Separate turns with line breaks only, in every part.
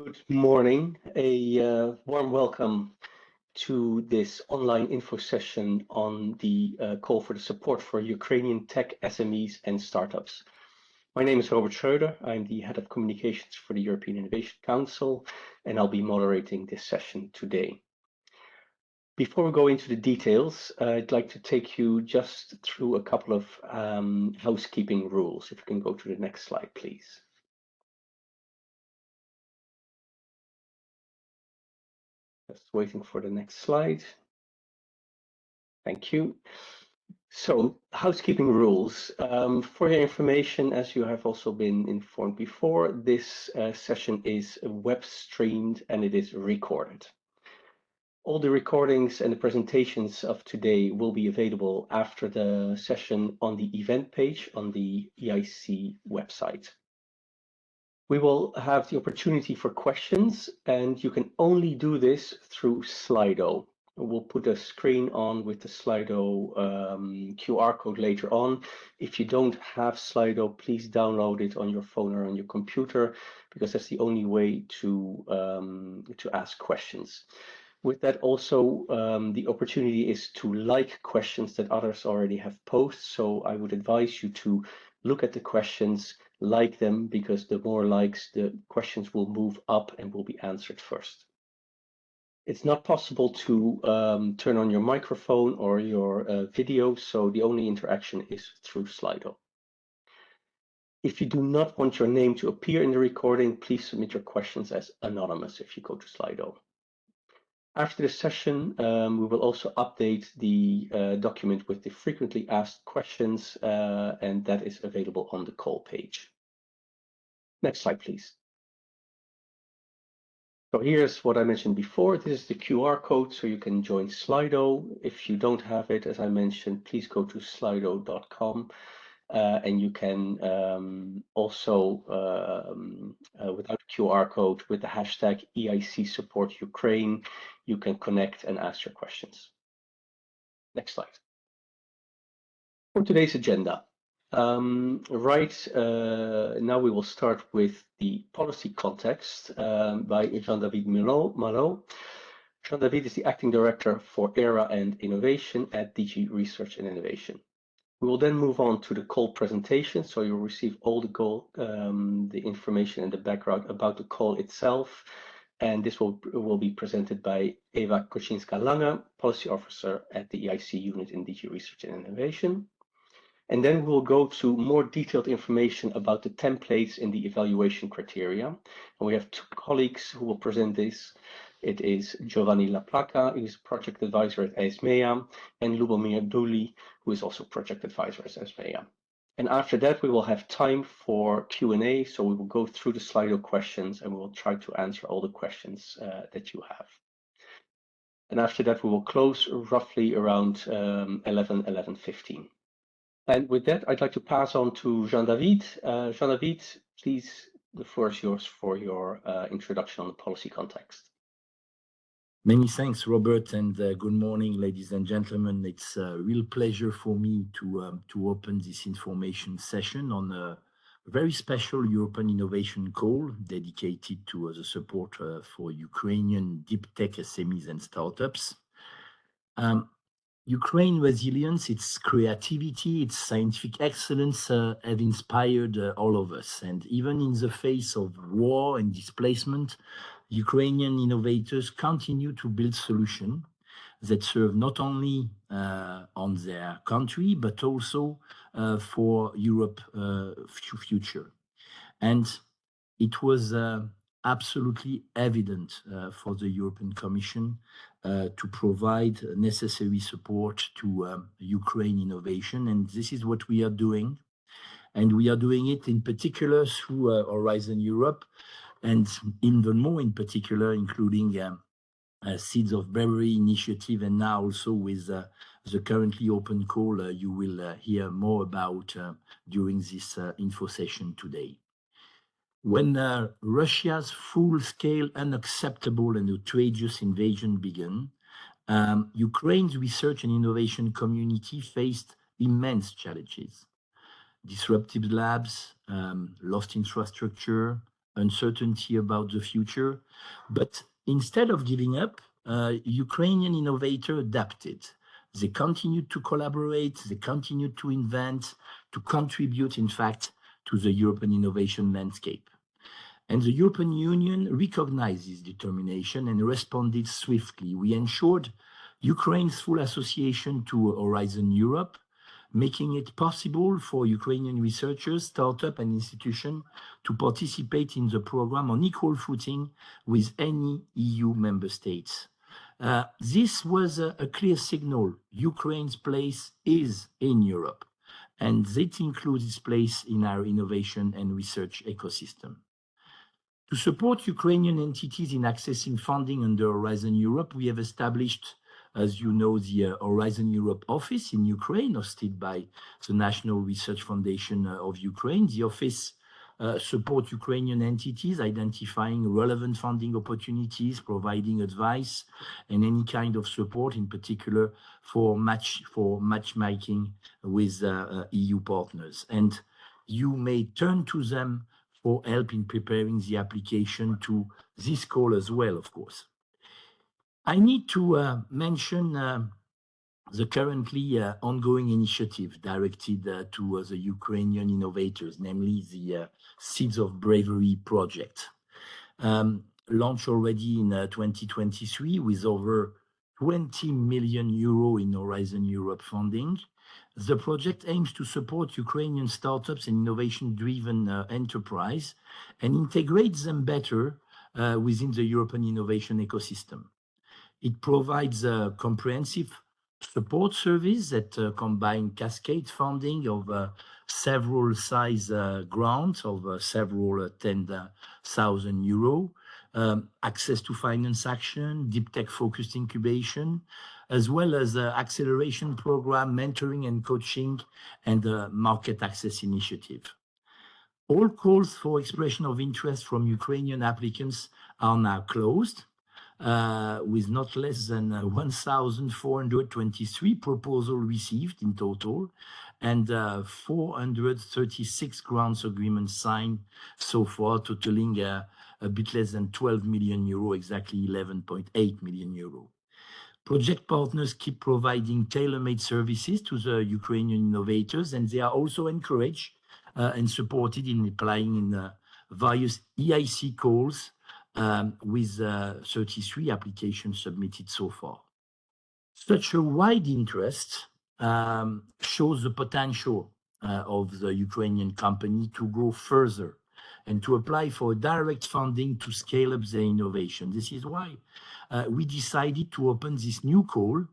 Good morning. A warm welcome to this online info session on the call for the support for Ukrainian tech SMEs and startups. My name is Robert Schreuder. I'm the head of communications for the European Innovation Council, and I'll be moderating this session today. Before we go into the details, I'd like to take you just through a couple of housekeeping rules. If you can go to the next slide, please. Just waiting for the next slide. Thank you. So, housekeeping rules. For your information, as you have also been informed before, this session is web streamed and it is recorded. All the recordings and the presentations of today will be available after the session on the event page on the EIC website. We will have the opportunity for questions, and you can only do this through Slido. We'll put a screen on with the Slido QR code later on. If you don't have Slido, please download it on your phone or on your computer, because that's the only way to ask questions. With that also, the opportunity is to like questions that others already have posted. So I would advise you to look at the questions, like them, because the more likes, the questions will move up and will be answered first. It's not possible to turn on your microphone or your video, so the only interaction is through Slido. If you do not want your name to appear in the recording, please submit your questions as anonymous if you go to Slido. After the session, we will also update the document with the frequently asked questions, and that is available on the call page. Next slide, please. So here's what I mentioned before. This is the QR code, so you can join Slido. If you don't have it, as I mentioned, please go to slido.com. And you can also, without QR code, with the hashtag EIC support Ukraine, you can connect and ask your questions. Next slide. For today's agenda, now we will start with the policy context by Jean-David Malot. Jean-David is the acting director for ERA and Innovation at DG Research and Innovation. We will then move on to the call presentation, so you'll receive all the information and the background about the call itself, and this will be presented by Eva Koczynska-Lange, Policy Officer at the EIC unit in DG Research and Innovation. And then we'll go to more detailed information about the templates in the evaluation criteria. And we have two colleagues who will present this. It is Giovanni Laplaca, who is Project Advisor at SMEs, and Lubomir Duli, who is also Project Advisor at SMEs. And after that, we will have time for Q&A, so we will go through the Slido questions and we will try to answer all the questions that you have. And after that, we will close roughly around 11:15. And with that, I'd like to pass on to Jean-David. Jean-David, please, the floor is yours for your introduction on the policy context.
Many thanks, Robert, and good morning, ladies and gentlemen. It's a real pleasure for me to open this information session on a very special European innovation call dedicated to the support for Ukrainian deep tech SMEs and startups. Ukraine resilience, its creativity, its scientific excellence have inspired all of us. And even in the face of war and displacement, Ukrainian innovators continue to build solutions that serve not only on their country, but also for Europe's future. And it was absolutely evident for the European Commission to provide necessary support to Ukraine innovation. And this is what we are doing. And we are doing it in particular through Horizon Europe, and even more in particular, including Seeds of Bravery initiative, and now also with the currently open call you will hear more about during this info session today. When Russia's full-scale, unacceptable and outrageous invasion began, Ukraine's research and innovation community faced immense challenges. Disrupted labs, lost infrastructure, uncertainty about the future. But instead of giving up, Ukrainian innovators adapted. They continued to collaborate, they continued to invent, to contribute, in fact, to the European innovation landscape. And the European Union recognized this determination and responded swiftly. We ensured Ukraine's full association to Horizon Europe, making it possible for Ukrainian researchers, startups, and institutions to participate in the program on equal footing with any EU member states. This was a clear signal. Ukraine's place is in Europe, and it includes its place in our innovation and research ecosystem. To support Ukrainian entities in accessing funding under Horizon Europe, we have established, as you know, the Horizon Europe office in Ukraine, hosted by the National Research Foundation of Ukraine. The office supports Ukrainian entities, identifying relevant funding opportunities, providing advice, and any kind of support, in particular for matchmaking with EU partners. And you may turn to them for help in preparing the application to this call as well, of course. I need to mention the currently ongoing initiative directed to the Ukrainian innovators, namely the Seeds of Bravery project. Launched already in 2023 with over 20 million euro in Horizon Europe funding. The project aims to support Ukrainian startups and innovation-driven enterprise and integrates them better within the European innovation ecosystem. It provides a comprehensive support service that combines cascade funding of several size grants of several 10,000 euro, access to finance action, deep tech focused incubation, as well as acceleration program, mentoring and coaching, and market access initiative. All calls for expression of interest from Ukrainian applicants are now closed, with not less than 1,423 proposals received in total, and 436 grants agreements signed so far, totaling a bit less than 12 million euro, exactly 11.8 million euro. Project partners keep providing tailor-made services to the Ukrainian innovators, and they are also encouraged and supported in applying in various EIC calls, with 33 applications submitted so far. Such a wide interest shows the potential of the Ukrainian company to go further and to apply for direct funding to scale up their innovation. This is why we decided to open this new call.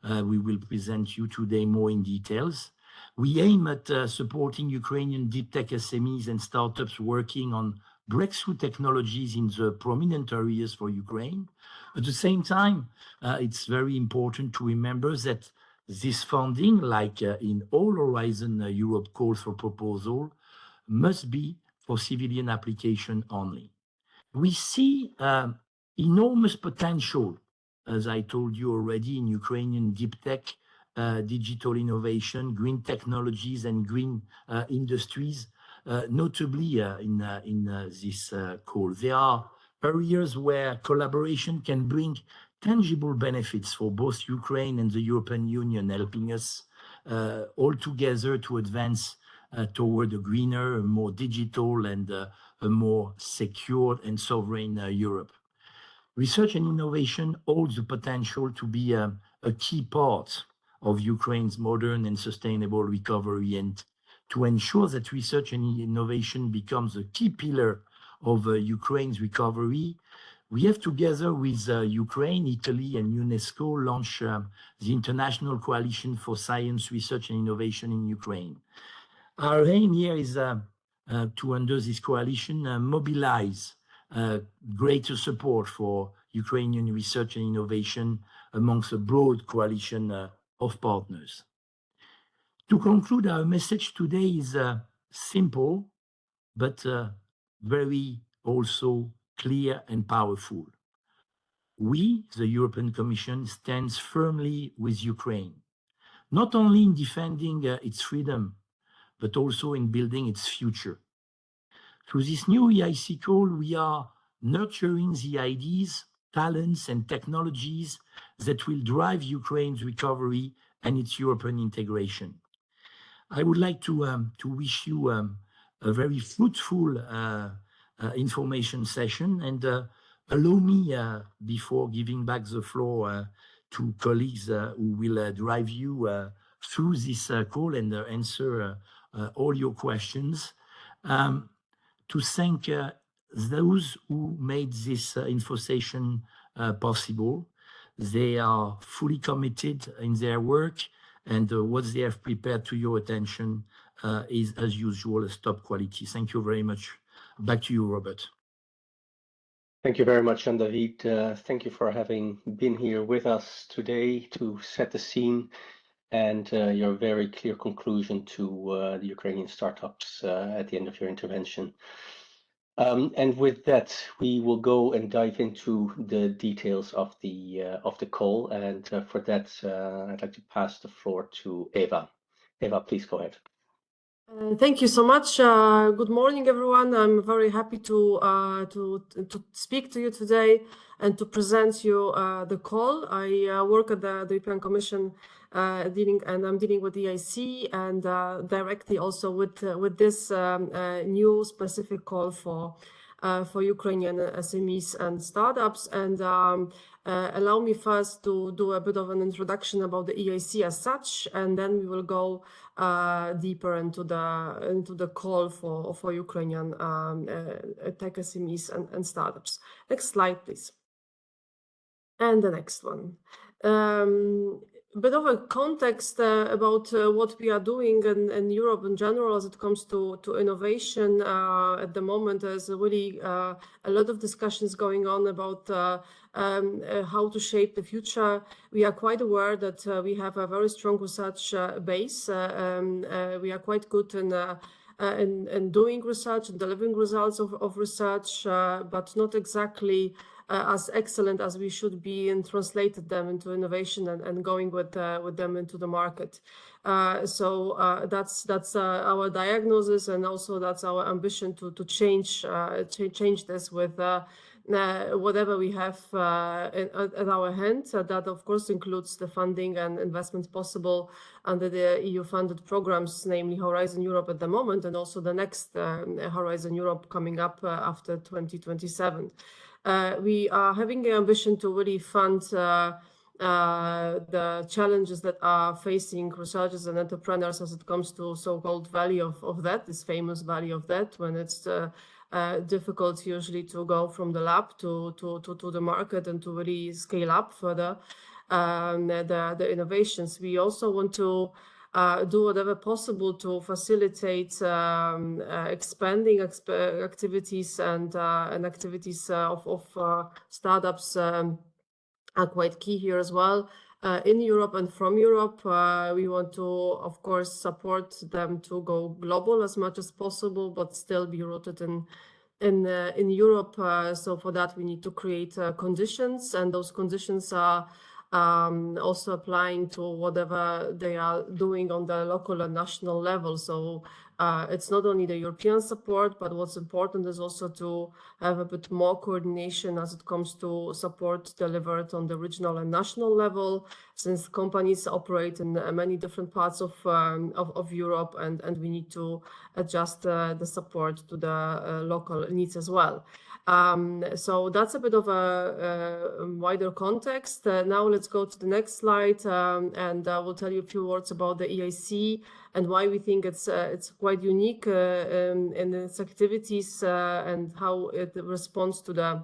We will present you today more in details. We aim at supporting Ukrainian deep tech SMEs and startups working on breakthrough technologies in the prominent areas for Ukraine. At the same time, it's very important to remember that this funding, like in all Horizon Europe calls for proposal, must be for civilian application only. We see enormous potential, as I told you already, in Ukrainian deep tech, digital innovation, green technologies, and green industries, notably in this call. There are areas where collaboration can bring tangible benefits for both Ukraine and the European Union, helping us all together to advance toward a greener, a more digital, and a more secure and sovereign Europe. Research and innovation holds the potential to be a key part of Ukraine's modern and sustainable recovery, and to ensure that research and innovation becomes a key pillar of Ukraine's recovery, we have, together with Ukraine, Italy, and UNESCO, launched the International Coalition for Science, Research and Innovation in Ukraine. Our aim here is to, under this coalition, mobilize greater support for Ukrainian research and innovation amongst a broad coalition of partners. To conclude, our message today is simple, but very also clear and powerful. We, the European Commission, stands firmly with Ukraine, not only in defending its freedom, but also in building its future. Through this new EIC call, we are nurturing the ideas, talents, and technologies that will drive Ukraine's recovery and its European integration. I would like to wish you a very fruitful information session, and allow me, before giving back the floor to colleagues who will drive you through this call and answer all your questions, to thank those who made this info session possible. They are fully committed in their work, and what they have prepared to your attention is, as usual, top quality. Thank you very much. Back to you, Robert.
Thank you very much, Jean-David. Thank you for having been here with us today to set the scene and your very clear conclusion to the Ukrainian startups at the end of your intervention. And with that, we will go and dive into the details of the call. And for that, I'd like to pass the floor to Eva. Eva, please go ahead.
Thank you so much. Good morning, everyone. I'm very happy to speak to you today and to present you the call. I work at the European Commission, I'm dealing with EIC and directly also with this new specific call for Ukrainian SMEs and startups. And allow me first to do a bit of an introduction about the EIC as such, and then we will go deeper into the call for Ukrainian tech SMEs and startups. Next slide, please. And the next one. A bit of a context about what we are doing in Europe in general as it comes to innovation. At the moment, there's really a lot of discussions going on about how to shape the future. We are quite aware that we have a very strong research base. We are quite good in doing research and delivering results of research, but not exactly as excellent as we should be in translated them into innovation and going with them into the market. So that's our diagnosis, and also that's our ambition to change this with whatever we have at our hand. That of course includes the funding and investments possible under the EU-funded programs, namely Horizon Europe at the moment, and also the next Horizon Europe coming up after 2027. We are having the ambition to really fund the challenges that are facing researchers and entrepreneurs as it comes to so-called value of that, this famous value of that, when it's difficult usually to go from the lab to the market and to really scale up further the innovations. We also want to do whatever possible to facilitate expanding activities and activities of startups are quite key here as well. In Europe and from Europe, we want to, of course, support them to go global as much as possible, but still be rooted in Europe. So for that, we need to create conditions, and those conditions are also applying to whatever they are doing on the local and national level. So it's not only the European support, but what's important is also to have a bit more coordination as it comes to support delivered on the regional and national level, since companies operate in many different parts of Europe, and we need to adjust the support to the local needs as well. So that's a bit of a wider context. Now let's go to the next slide, and I will tell you a few words about the EIC and why we think it's quite unique in its activities and how it responds to the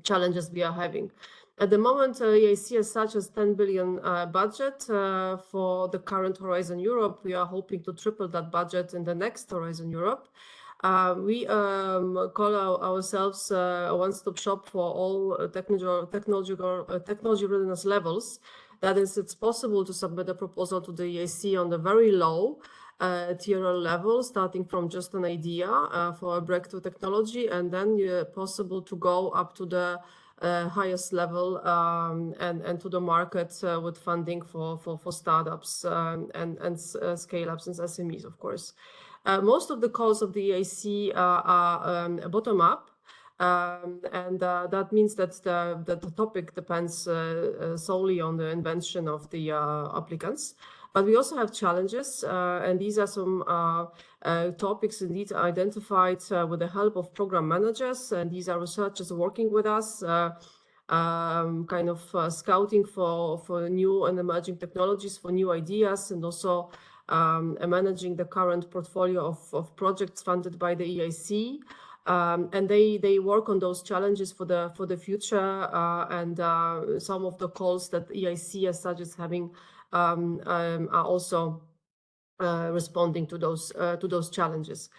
challenges we are having. At the moment, EIC as such has 10 billion budget for the current Horizon Europe. We are hoping to triple that budget in the next Horizon Europe. We call ourselves a one-stop shop for all technology readiness levels. That is, it's possible to submit a proposal to the EIC on the very low tier level, starting from just an idea for a breakthrough technology, and then possible to go up to the highest level and to the market with funding for startups and scale-ups and SMEs, of course. Most of the calls of the EIC are bottom up. And that means that the topic depends solely on the invention of the applicants. But we also have challenges, and these are some topics indeed identified with the help of program managers, and these are researchers working with us, kind of scouting for new and emerging technologies, for new ideas, and also managing the current portfolio of projects funded by the EIC. And they work on those challenges for the future, and some of the calls that EIC as such is having are also responding to those challenges.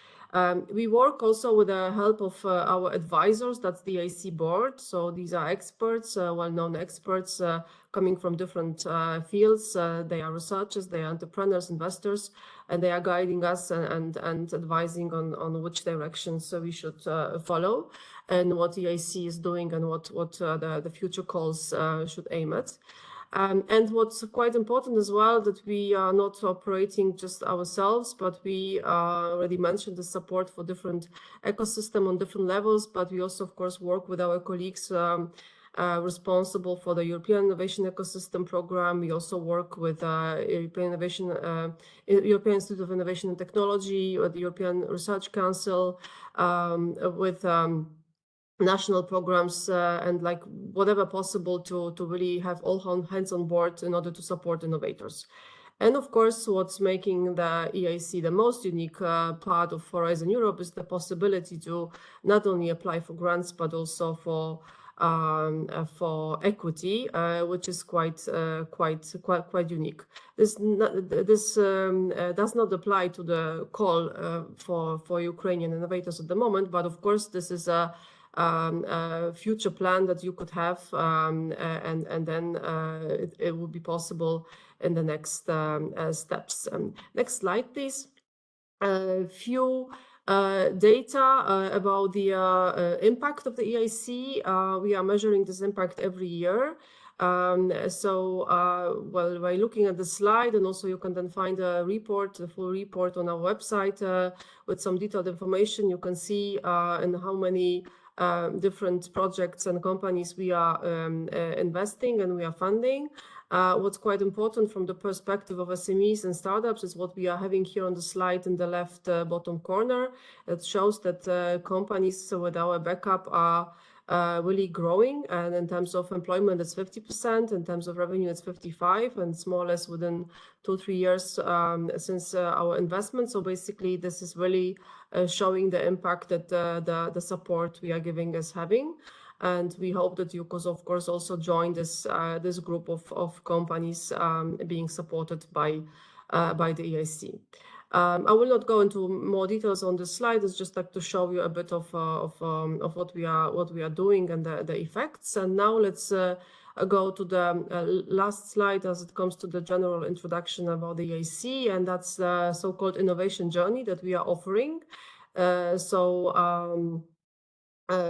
We work also with the help of our advisors, that's the EIC board. So these are experts, well-known experts coming from different fields. They are researchers, they are entrepreneurs, investors, and they are guiding us and advising on which directions we should follow, and what EIC is doing, and what the future calls should aim at. And what's quite important as well, that we are not operating just ourselves, but we already mentioned the support for different ecosystem on different levels, but we also, of course, work with our colleagues responsible for the European Innovation Ecosystem Program. We also work with European Institute of Innovation and Technology, or the European Research Council, with national programs, and like whatever possible to really have all hands on board in order to support innovators. And of course, what's making the EIC the most unique part of Horizon Europe is the possibility to not only apply for grants, but also for equity, which is quite unique. This does not apply to the call for Ukrainian innovators at the moment, but of course, this is a future plan that you could have, and then it will be possible in the next steps. Next slide, please. Few data about the impact of the EIC. We are measuring this impact every year. Well, by looking at the slide, and also you can then find a report, the full report on our website with some detailed information. You can see in how many different projects and companies we are investing and we are funding. What's quite important from the perspective of SMEs and startups is what we are having here on the slide in the left bottom corner. It shows that companies with our backup are really growing, and in terms of employment it's 50%, in terms of revenue it's 55%, and it's more or less within 2-3 years since our investment. So basically this is really showing the impact that the support we are giving is having, and we hope that you could of course also join this group of companies being supported by the EIC. I will not go into more details on this slide. It's just like to show you a bit of what we are doing and the effects. And now let's go to the last slide as it comes to the general introduction about the EIC, and that's the so-called innovation journey that we are offering.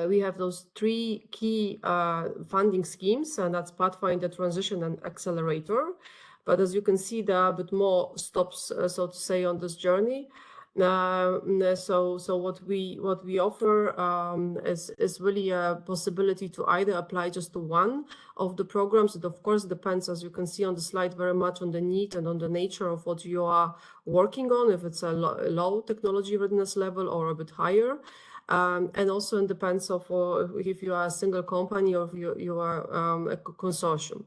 We have those 3 key funding schemes, and that's Pathfinder, Transition, and Accelerator. But as you can see, there are a bit more stops, so to say, on this journey. So what we offer is really a possibility to either apply just to one of the programs. It of course depends, as you can see on the slide, very much on the need and on the nature of what you are working on, if it's a low technology readiness level or a bit higher. And also it depends of if you are a single company or if you are a consortium.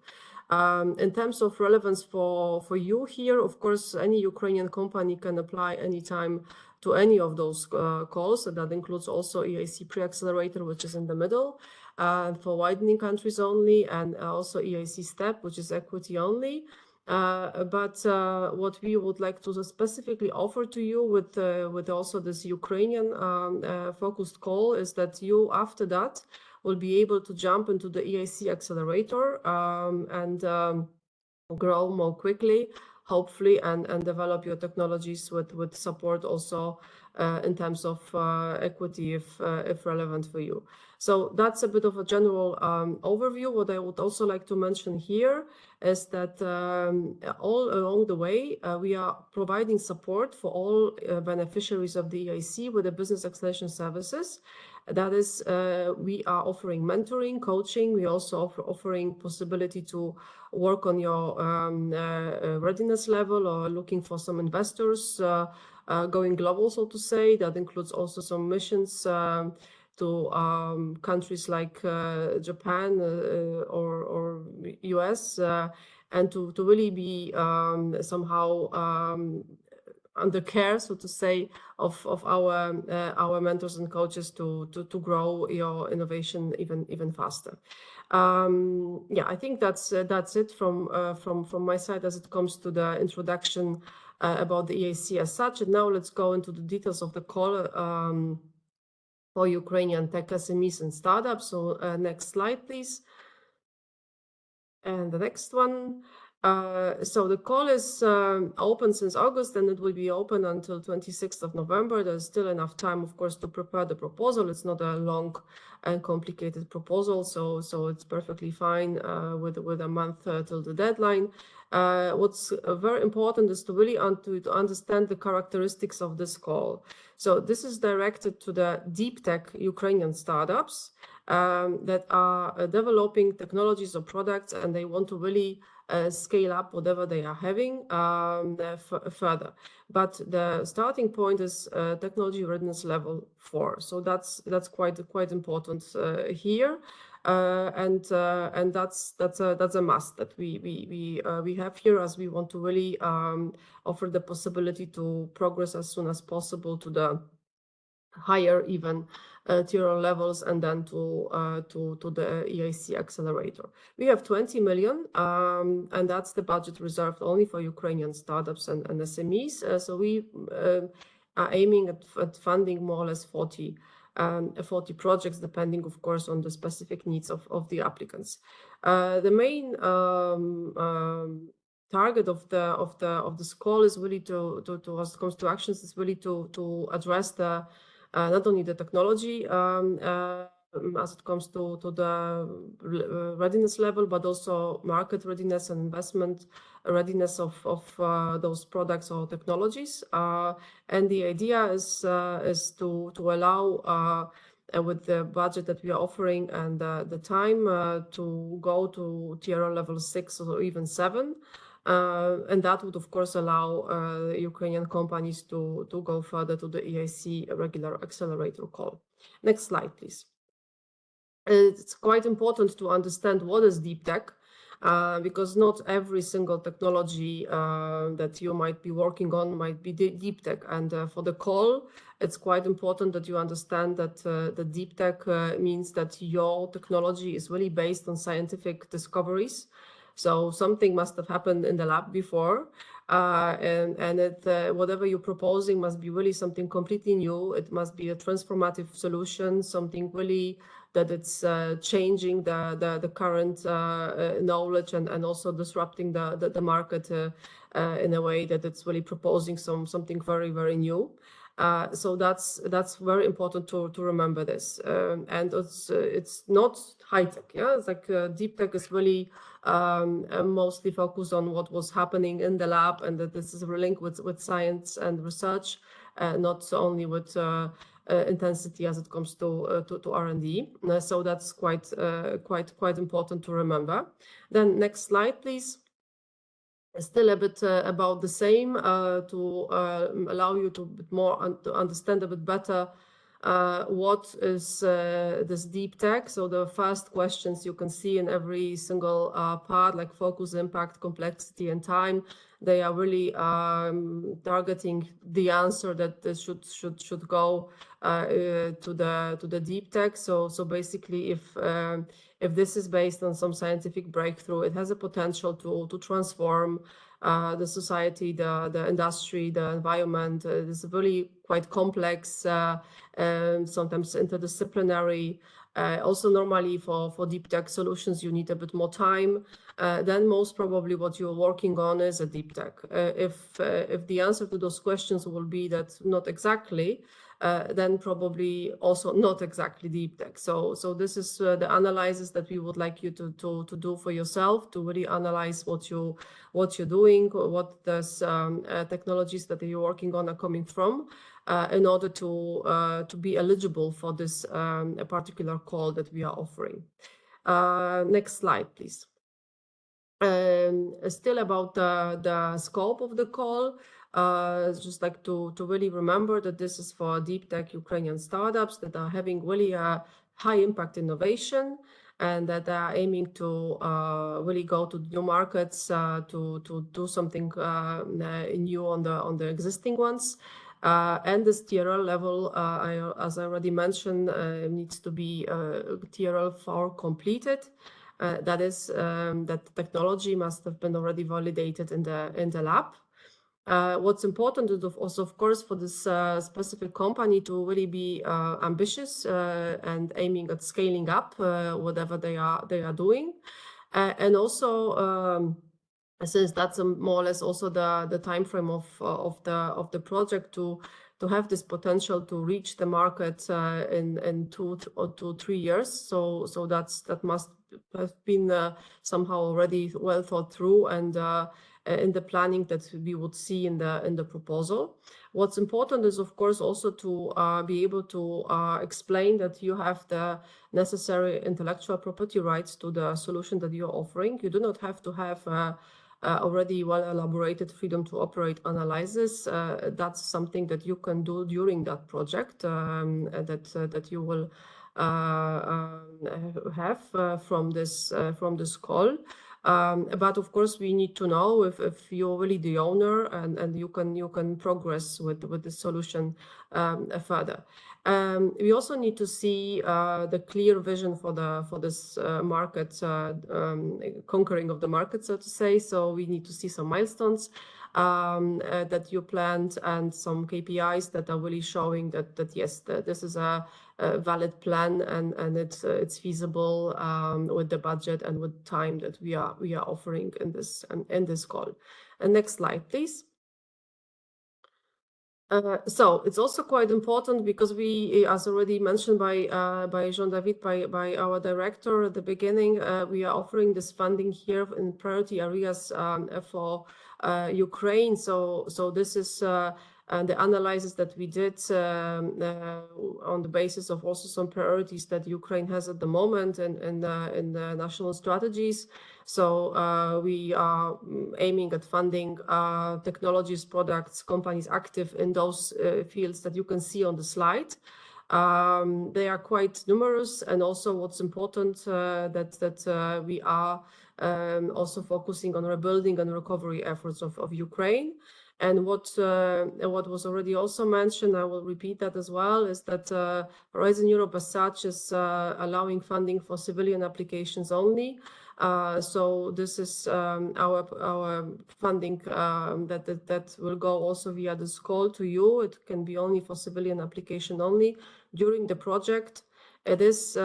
In terms of relevance for you here, of course, any Ukrainian company can apply anytime to any of those calls. So that includes also EIC Pre-Accelerator, which is in the middle, for widening countries only, and also EIC STEP, which is equity only. But what we would like to specifically offer to you with also this Ukrainian focused call is that you, after that, will be able to jump into the EIC Accelerator and grow more quickly hopefully, and develop your technologies with support also in terms of equity if relevant for you. So that's a bit of a general overview. What I would also like to mention here is that all along the way, we are providing support for all beneficiaries of the EIC with the business acceleration services. That is, we are offering mentoring, coaching. We also offering possibility to work on your readiness level or looking for some investors going global, so to say. That includes also some missions to countries like Japan or US, and to really be somehow under care, so to say, of our mentors and coaches to grow your innovation even faster. Yeah, I think that's it from my side as it comes to the introduction about the EIC as such. And now let's go into the details of the call for Ukrainian tech SMEs and startups. So next slide, please. And the next one. So the call is open since August, and it will be open until 26th of November. There's still enough time, of course, to prepare the proposal. It's not a long and complicated proposal, so it's perfectly fine with a month till the deadline. What's very important is to really to understand the characteristics of this call. So this is directed to the deep tech Ukrainian startups that are developing technologies or products, and they want to really scale up whatever they are having further. But the starting point is technology readiness level 4. So that's quite important here. And that's a must that we have here, as we want to really offer the possibility to progress as soon as possible to the higher even tier levels, and then to the EIC accelerator. We have 20 million, and that's the budget reserved only for Ukrainian startups and SMEs. So we are aiming at funding more or less 40 projects, depending, of course, on the specific needs of the applicants. The main target of this call is really to as it comes to actions, is really to address the not only the technology as it comes to the readiness level, but also market readiness and investment readiness of those products or technologies. And the idea is to allow with the budget that we are offering and the time to go to tier level 6 or even 7. And that would, of course, allow Ukrainian companies to go further to the EIC regular accelerator call. Next slide, please. It's quite important to understand what is deep tech, because not every single technology that you might be working on might be deep tech. And for the call, it's quite important that you understand that the deep tech means that your technology is really based on scientific discoveries. So something must have happened in the lab before, and whatever you're proposing must be really something completely new. It must be a transformative solution, something really that it's changing the current knowledge and also disrupting the market in a way that it's really proposing something very, very new. So that's very important to remember this. And it's not high tech. Yeah, it's like deep tech is really mostly focused on what was happening in the lab, and that this is linked with science and research, not only with intensity as it comes to R&D. So that's quite important to remember. Then next slide, please. Still a bit about the same to allow you to understand a bit better what is this deep tech. So the first questions you can see in every single part, like focus, impact, complexity, and time, they are really targeting the answer that should go to the deep tech. So basically, if this is based on some scientific breakthrough, it has a potential to transform the society, the industry, the environment. It's really quite complex, sometimes interdisciplinary, Also, normally for deep tech solutions, you need a bit more time. Then most probably what you're working on is a deep tech. If the answer to those questions will be that not exactly, then probably also not exactly deep tech. So this is the analysis that we would like you to do for yourself, to really analyze what you're doing, what those technologies that you're working on are coming from, in order to be eligible for this particular call that we are offering. Next slide, please. Still about the scope of the call, just like to really remember that this is for deep tech Ukrainian startups that are having really a high impact innovation and that are aiming to really go to new markets, to do something new on the existing ones. And this TRL level, as I already mentioned, needs to be TRL 4 completed. That is, that technology must have been already validated in the lab. What's important is also, of course, for this specific company to really be ambitious and aiming at scaling up whatever they are doing, and also since that's more or less also the time frame of the project to have this potential to reach the market in 2 to 3 years. So that must have been somehow already well thought through and in the planning that we would see in the proposal. What's important is, of course, also to be able to explain that you have the necessary intellectual property rights to the solution that you're offering. You do not have to have already well elaborated freedom to operate analysis. That's something that you can do during that project that you will have from this call. But of course, we need to know if you're really the owner and you can progress with the solution further. We also need to see the clear vision for this market, conquering of the market, so to say. So we need to see some milestones that you planned and some KPIs that are really showing that yes, this is a valid plan and it's feasible with the budget and with time that we are offering in this call. And next slide, please. So it's also quite important because we, as already mentioned by Jean-David, by our director at the beginning, we are offering this funding here in priority areas for Ukraine. So this is the analysis that we did on the basis of also some priorities that Ukraine has at the moment in the national strategies. So we are aiming at funding technologies, products, companies active in those fields that you can see on the slide. They are quite numerous, and also what's important that we are also focusing on rebuilding and recovery efforts of Ukraine. And what was already also mentioned, I will repeat that as well, is that Horizon Europe as such is allowing funding for civilian applications only. So this is our funding that will go also via this call to you. It can be only for civilian application only during the project. It is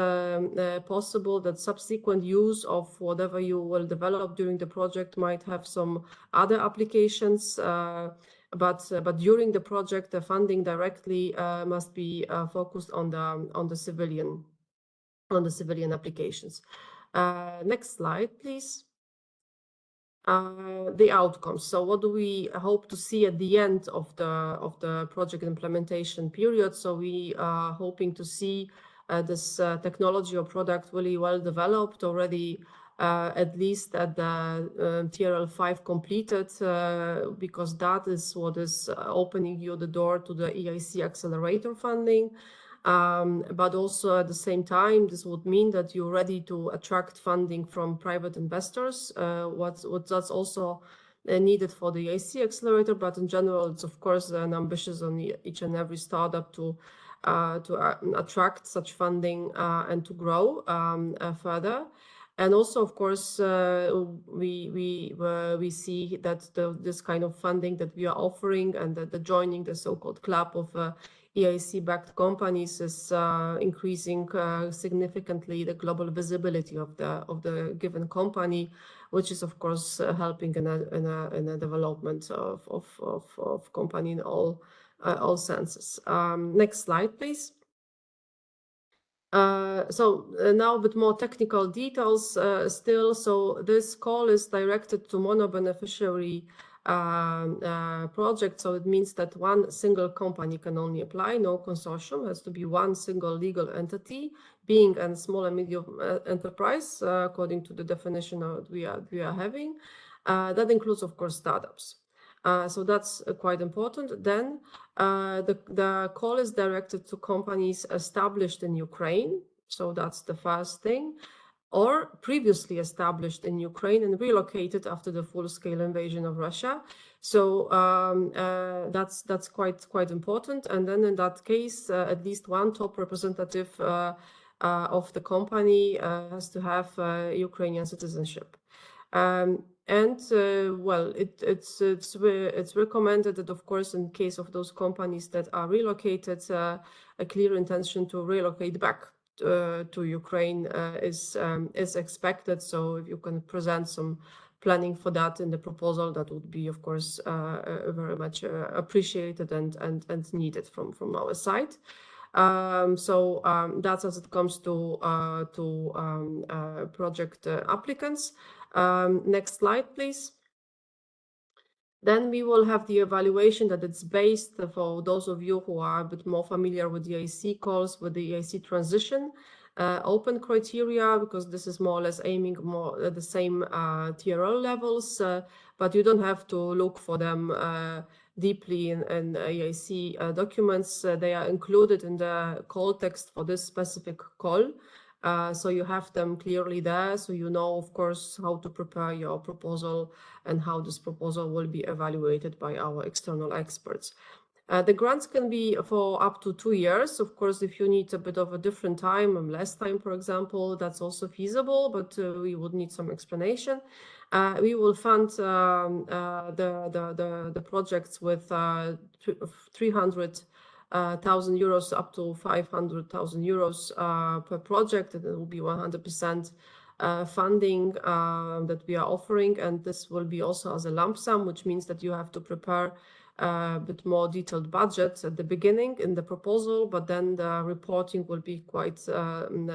possible that subsequent use of whatever you will develop during the project might have some other applications, but during the project, the funding directly must be focused on the civilian applications. Next slide, please. The outcomes. So what do we hope to see at the end of the project implementation period? So we are hoping to see this technology or product really well developed already, at least at the TRL 5 completed, because that is what is opening you the door to the EIC accelerator funding. But also at the same time, this would mean that you're ready to attract funding from private investors. That's also needed for the EIC accelerator, but in general, it's of course an ambitious on each and every startup to attract such funding and to grow further. And also, of course, we see that this kind of funding that we are offering and the joining the so-called club of EIC-backed companies is increasing significantly the global visibility of the given company, which is of course helping in a development of company in all senses. Next slide, please. Now a bit more technical details still. So this call is directed to mono-beneficiary project. So it means that one single company can only apply, no consortium, has to be one single legal entity, being a small and medium enterprise, according to the definition that we are having. That includes, of course, startups. So that's quite important. Then the call is directed to companies established in Ukraine. So that's the first thing, or previously established in Ukraine and relocated after the full-scale invasion of Russia. So that's quite important. And then in that case, at least one top representative of the company has to have Ukrainian citizenship. Well, it's recommended that, of course, in case of those companies that are relocated, a clear intention to relocate back to Ukraine is expected. So if you can present some planning for that in the proposal, that would be, of course, very much appreciated and needed from our side. That's as it comes to project applicants. Next slide, please. Then we will have the evaluation that it's based, for those of you who are a bit more familiar with the EIC calls, with the EIC transition, open criteria, because this is more or less aiming more at the same TRL levels, but you don't have to look for them deeply in EIC documents. They are included in the call text for this specific call. So you have them clearly there, so you know, of course, how to prepare your proposal and how this proposal will be evaluated by our external experts. The grants can be for up to 2 years. Of course, if you need a bit of a different time and less time, for example, that's also feasible, but we would need some explanation. We will fund the projects with 300,000 euros up to 500,000 euros per project, and it will be 100% funding that we are offering, and this will be also as a lump sum, which means that you have to prepare a bit more detailed budgets at the beginning in the proposal, but then the reporting will be quite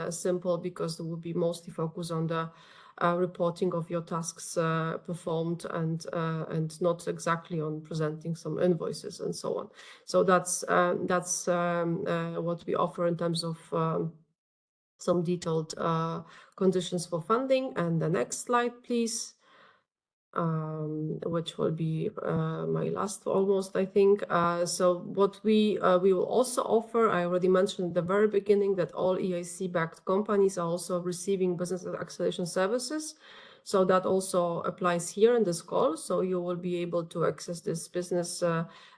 simple, because it will be mostly focused on the reporting of your tasks performed and not exactly on presenting some invoices and so on. So that's what we offer in terms of some detailed conditions for funding. And the next slide, please. Which will be my last almost, I think. So what we will also offer, I already mentioned at the very beginning that all EIC-backed companies are also receiving business acceleration services. So that also applies here in this call. So you will be able to access this business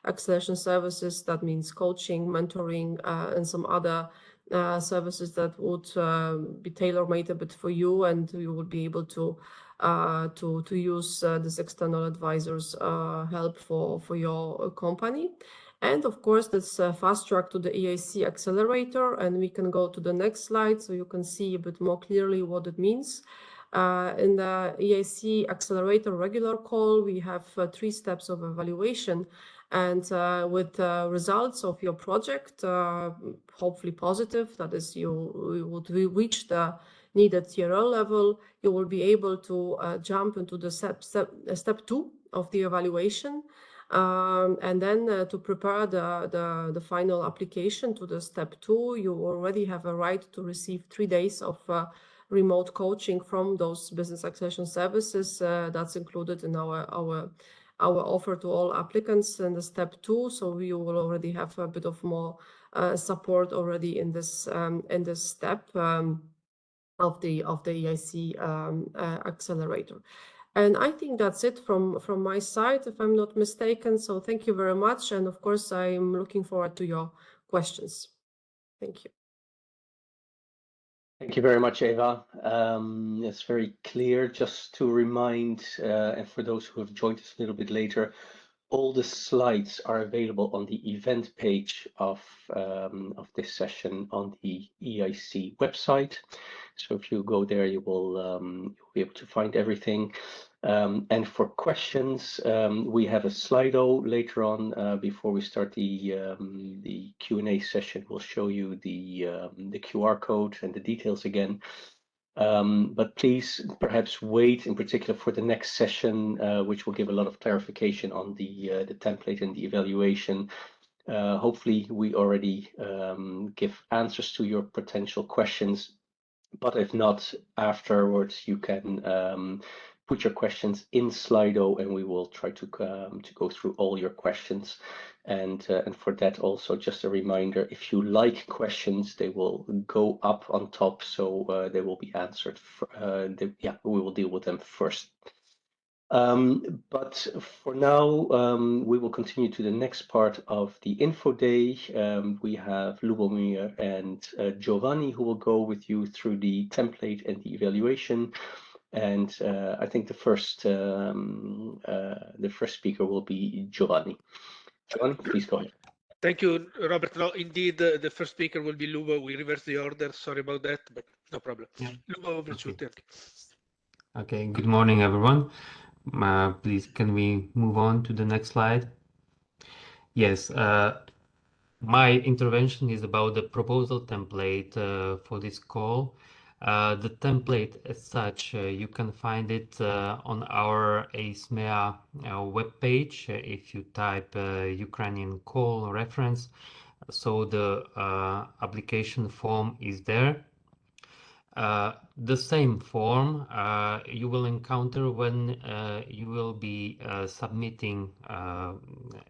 acceleration services. That means coaching, mentoring, and some other services that would be tailor-made a bit for you, and you will be able to use this external advisors help for your company. And of course, this fast track to the EIC accelerator, and we can go to the next slide so you can see a bit more clearly what it means. In the EIC accelerator regular call, we have 3 steps of evaluation, and with results of your project, hopefully positive, that is, you would reach the needed TRL level, you will be able to jump into the step 2 of the evaluation, and then to prepare the final application to the step 2, you already have a right to receive 3 days of remote coaching from those business acceleration services. That's included in our offer to all applicants in the step 2. So you will already have a bit of more support already in this step of the EIC accelerator. And I think that's it from my side, if I'm not mistaken. So thank you very much. And of course, I'm looking forward to your questions. Thank you.
Thank you very much, Eva. It's very clear. Just to remind, and for those who have joined us a little bit later, All the slides are available on the event page of this session on the EIC website. So if you go there, you'll be able to find everything. And for questions, we have a Slido later on before we start the Q&A session. We'll show you the QR code and the details again. But please perhaps wait in particular for the next session, which will give a lot of clarification on the template and the evaluation. Hopefully we already give answers to your potential questions, but if not, afterwards you can put your questions in Slido and we will try to go through all your questions. And for that also, just a reminder, if you like questions, they will go up on top, so they will be answered. Yeah, we will deal with them first. But for now, we will continue to the next part of the info day. We have Lubomir and Giovanni who will go with you through the template and the evaluation. And I think the first speaker will be Giovanni. Giovanni, please go ahead.
Thank you, Robert. No, indeed, the first speaker will be Lubo. We reversed the order. Sorry about that, but no problem. Yeah. Lubo, over to you.
Okay, good morning, everyone. Please, can we move on to the next slide? Yes, my intervention is about the proposal template for this call. The template as such, you can find it on our SMEA webpage if you type Ukrainian call reference. So the application form is there. The same form you will encounter when you will be submitting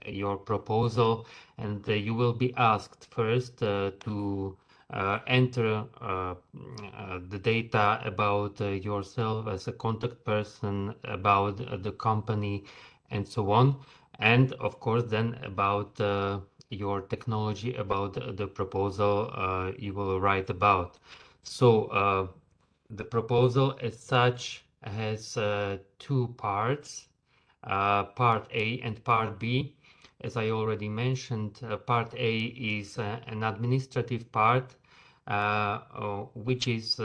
your proposal, and you will be asked first to enter the data about yourself as a contact person, about the company, and so on, and of course then about your technology, about the proposal you will write about. So the proposal as such has two parts, part A and part B. As I already mentioned, part A is an administrative part, which is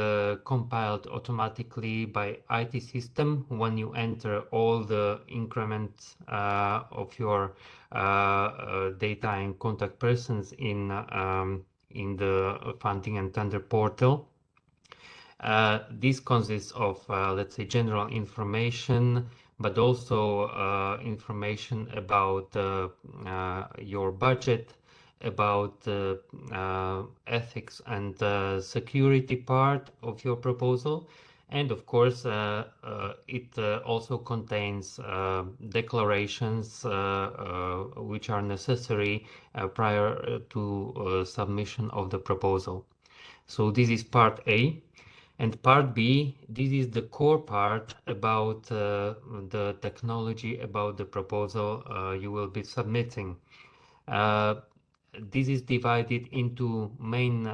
compiled automatically by IT system when you enter all the increments of your data and contact persons in the funding and tender portal. This consists of, let's say, general information, but also information about your budget, about ethics and security part of your proposal. And of course, it also contains declarations which are necessary prior to submission of the proposal. So this is part A. And part B, this is the core part about the technology, about the proposal you will be submitting. This is divided into main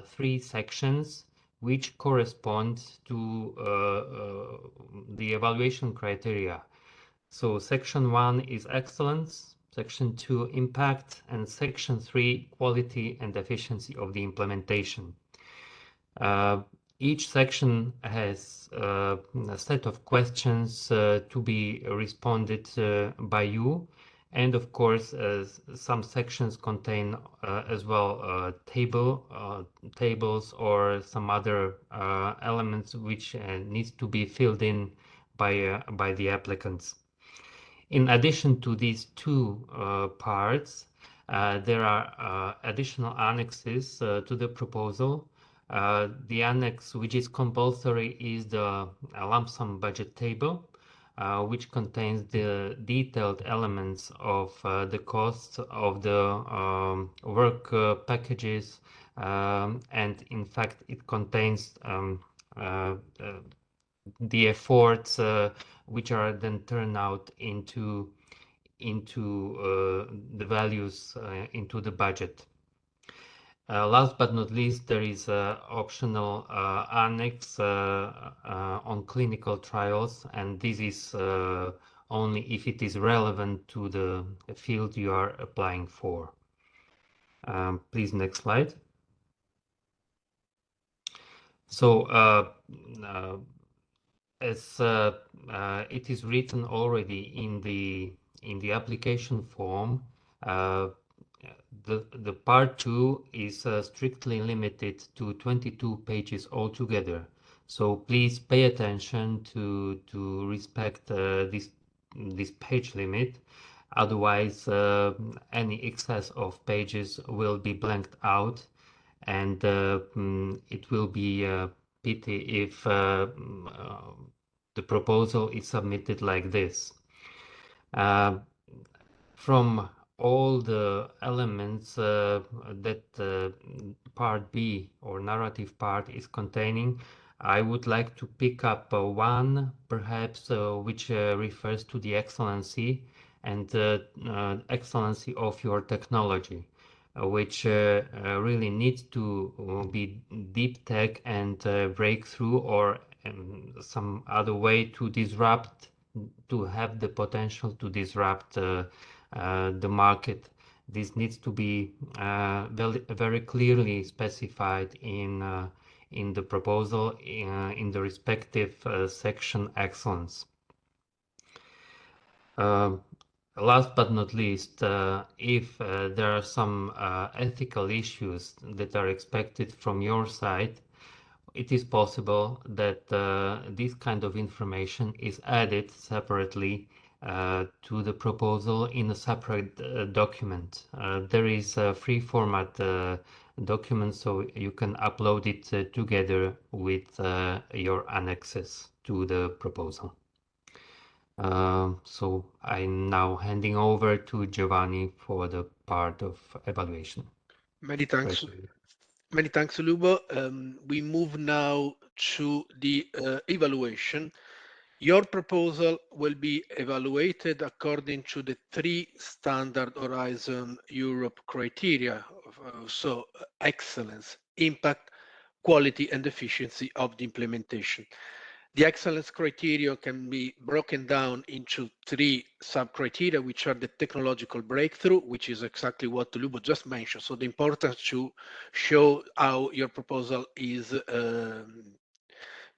three sections, which correspond to the evaluation criteria. So section 1 is excellence, section 2 impact, and section 3 quality and efficiency of the implementation. Each section has a set of questions to be responded by you. And of course, some sections contain as well tables or some other elements which needs to be filled in by the applicants. In addition to these two parts, there are additional annexes to the proposal. The annex, which is compulsory, is the lump sum budget table, which contains the detailed elements of the costs of the work packages, and in fact it contains the efforts which are then turned out into the values into the budget. Last but not least, there is an optional annex on clinical trials, and this is only if it is relevant to the field you are applying for. Please, next slide. So, as it is written already in the application form, the part 2 is strictly limited to 22 pages altogether. So please pay attention to respect this page limit. Otherwise, any excess of pages will be blanked out, and it will be a pity if the proposal is submitted like this. From all the elements that part B or narrative part is containing, I would like to pick up one perhaps which refers to the excellency and excellency of your technology, which really needs to be deep tech and breakthrough, or some other way to disrupt, to have the potential to disrupt the market. This needs to be very clearly specified in the proposal in the respective section excellence. Last but not least, if there are some ethical issues that are expected from your side, it is possible that this kind of information is added separately to the proposal in a separate document. There is a free format document, so you can upload it together with your annexes to the proposal. So I'm now handing over to Giovanni for the part of evaluation.
Many thanks. Many thanks, Lubo. We move now to the evaluation. Your proposal will be evaluated according to the 3 standard Horizon Europe criteria. So excellence, impact, quality, and efficiency of the implementation. The excellence criteria can be broken down into 3 sub-criteria, which are the technological breakthrough, which is exactly what Lubo just mentioned. So the importance to show how your proposal is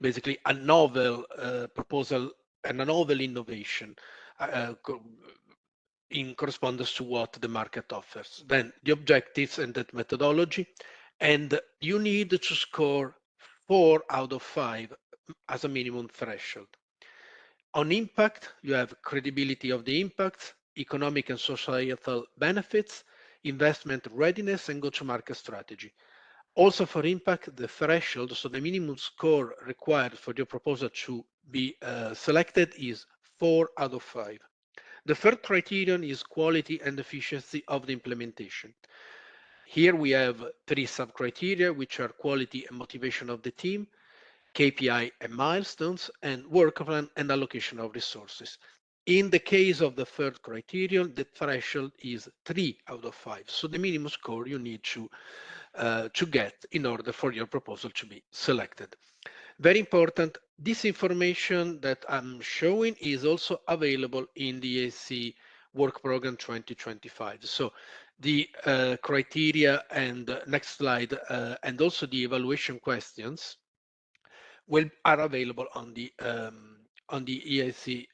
basically a novel proposal and a novel innovation in correspondence to what the market offers. Then the objectives and that methodology, and you need to score 4 out of 5 as a minimum threshold. On impact, you have credibility of the impact, economic and societal benefits, investment readiness, and go-to-market strategy. Also for impact, the threshold, so the minimum score required for your proposal to be selected is 4 out of 5. The third criterion is quality and efficiency of the implementation. Here we have 3 sub-criteria, which are quality and motivation of the team, KPI and milestones, and work plan and allocation of resources. In the case of the third criterion, the threshold is 3 out of 5. So the minimum score you need to get in order for your proposal to be selected. Very important, this information that I'm showing is also available in the EIC Work Program 2025. So the criteria and next slide, and also the evaluation questions are available on the EIC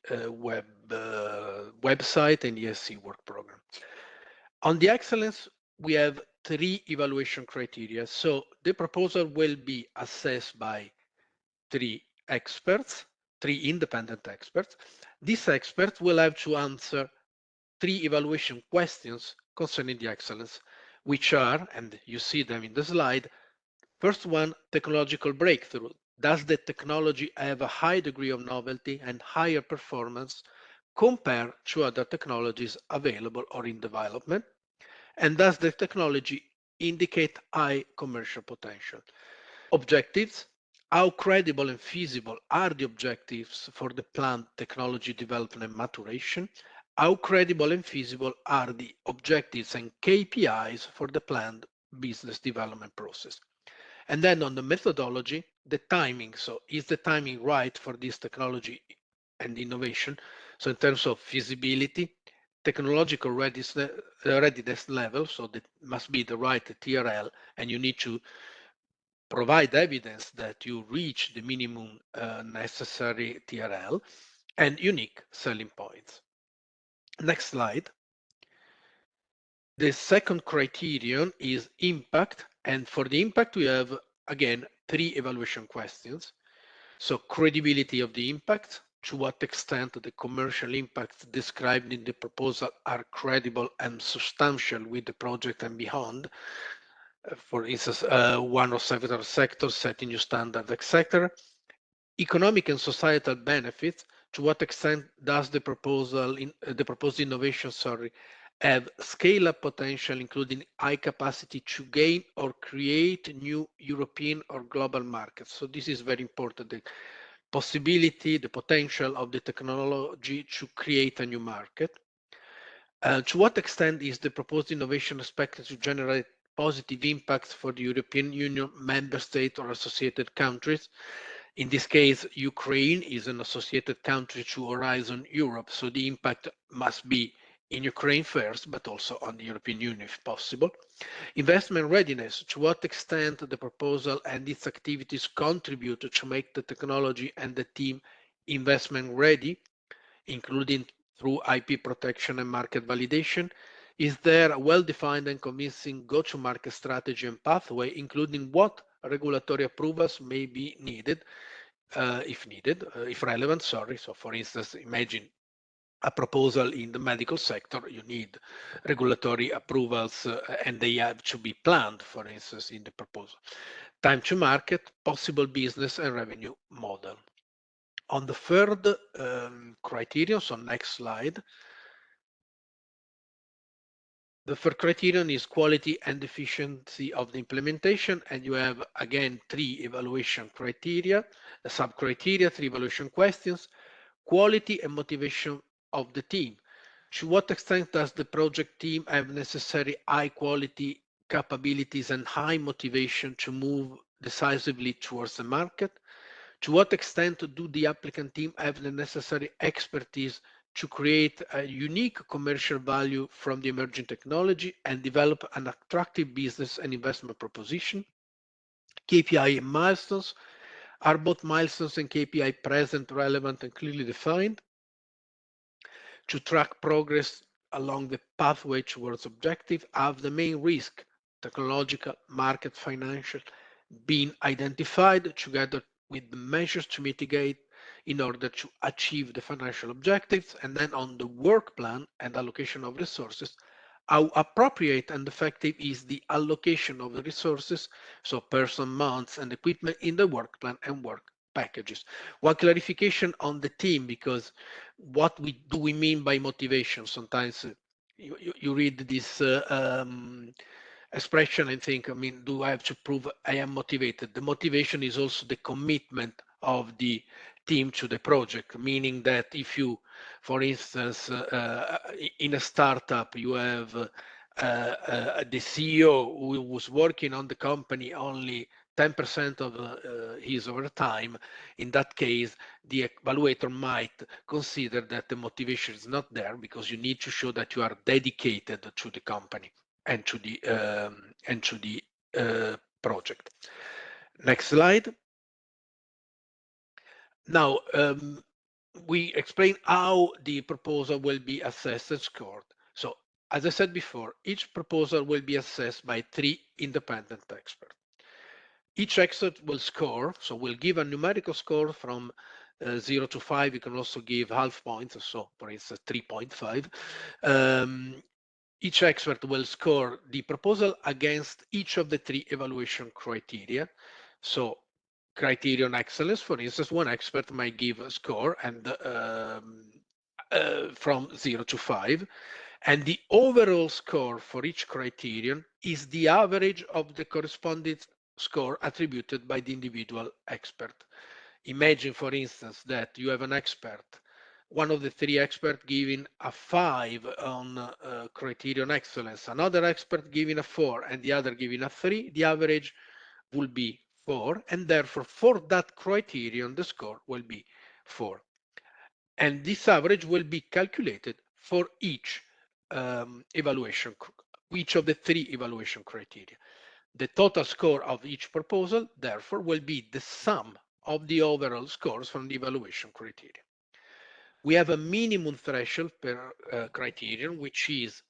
website and EIC work program. On the excellence, we have 3 evaluation criteria. So the proposal will be assessed by 3 experts, 3 independent experts. These experts will have to answer 3 evaluation questions concerning the excellence, which are, and you see them in the slide. First one, technological breakthrough. Does the technology have a high degree of novelty and higher performance compared to other technologies available or in development? And does the technology indicate high commercial potential? Objectives. How credible and feasible are the objectives for the planned technology development and maturation? How credible and feasible are the objectives and KPIs for the planned business development process? And then on the methodology, the timing. So is the timing right for this technology and innovation? So in terms of feasibility, technological readiness level, so that must be the right TRL, and you need to provide evidence that you reach the minimum necessary TRL, and unique selling points. Next slide. The second criterion is impact, and for the impact we have again 3 evaluation questions. So credibility of the impact, to what extent the commercial impacts described in the proposal are credible and substantial with the project and beyond. For instance, one or several sectors setting new standards, etc. Economic and societal benefits, to what extent does the proposed innovation, have scale-up potential, including high capacity to gain or create new European or global markets. So this is very important, the possibility, the potential of the technology to create a new market. To what extent is the proposed innovation expected to generate positive impacts for the European Union, member state, or associated countries? In this case, Ukraine is an associated country to Horizon Europe, so the impact must be in Ukraine first, but also on the European Union if possible. Investment readiness, to what extent the proposal and its activities contribute to make the technology and the team investment ready, including through IP protection and market validation? Is there a well-defined and convincing go-to-market strategy and pathway, including what regulatory approvals may be needed, if relevant, sorry. So for instance, imagine a proposal in the medical sector, you need regulatory approvals and they have to be planned, for instance, in the proposal. Time to market, possible business and revenue model. On the third criterion, so next slide, the third criterion is quality and efficiency of the implementation, and you have again 3 evaluation criteria, sub-criteria, 3 evaluation questions. Quality and motivation of the team. To what extent does the project team have necessary high quality capabilities and high motivation to move decisively towards the market? To what extent do the applicant team have the necessary expertise to create a unique commercial value from the emerging technology and develop an attractive business and investment proposition? KPI and milestones. Are both milestones and KPI present, relevant, and clearly defined? To track progress along the pathway towards objective, have the main risk, technological, market, financial, been identified together with the measures to mitigate in order to achieve the financial objectives? And then on the work plan and allocation of resources, how appropriate and effective is the allocation of the resources, so person months and equipment in the work plan and work packages. One clarification on the team, because what do we mean by motivation? Sometimes you read this expression and think, I mean, do I have to prove I am motivated? The motivation is also the commitment of the team to the project, meaning that if you, for instance, in a startup, you have the CEO who was working on the company only 10% of his overtime, in that case, the evaluator might consider that the motivation is not there, because you need to show that you are dedicated to the company and to the project. Next slide. Now, we explain how the proposal will be assessed and scored. So, as I said before, each proposal will be assessed by 3 independent experts. Each expert will score, so we'll give a numerical score from 0 to 5. You can also give half points, so for instance 3.5. Each expert will score the proposal against each of the 3 evaluation criteria. So criterion excellence, for instance, one expert might give a score and from 0 to 5. And the overall score for each criterion is the average of the corresponding score attributed by the individual expert. Imagine, for instance, that you have an expert, one of the 3 experts giving a 5 on criterion excellence, another expert giving a 4, and the other giving a 3. The average will be 4, and therefore for that criterion the score will be 4. And this average will be calculated for each each of the 3 evaluation criteria. The total score of each proposal, therefore, will be the sum of the overall scores from the evaluation criteria. We have a minimum threshold per criterion, which is,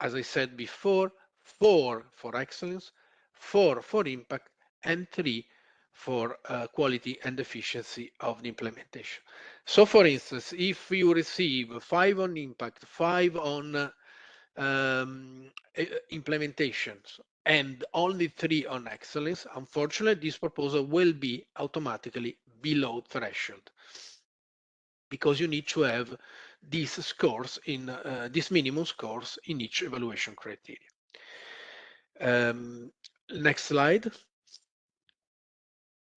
as I said before, 4 for excellence, 4 for impact, and 3 for quality and efficiency of the implementation. So, for instance, if you receive 5 on impact, 5 on implementations, and only 3 on excellence, unfortunately, this proposal will be automatically below threshold, because you need to have these scores in these minimum scores in each evaluation criteria. Next slide.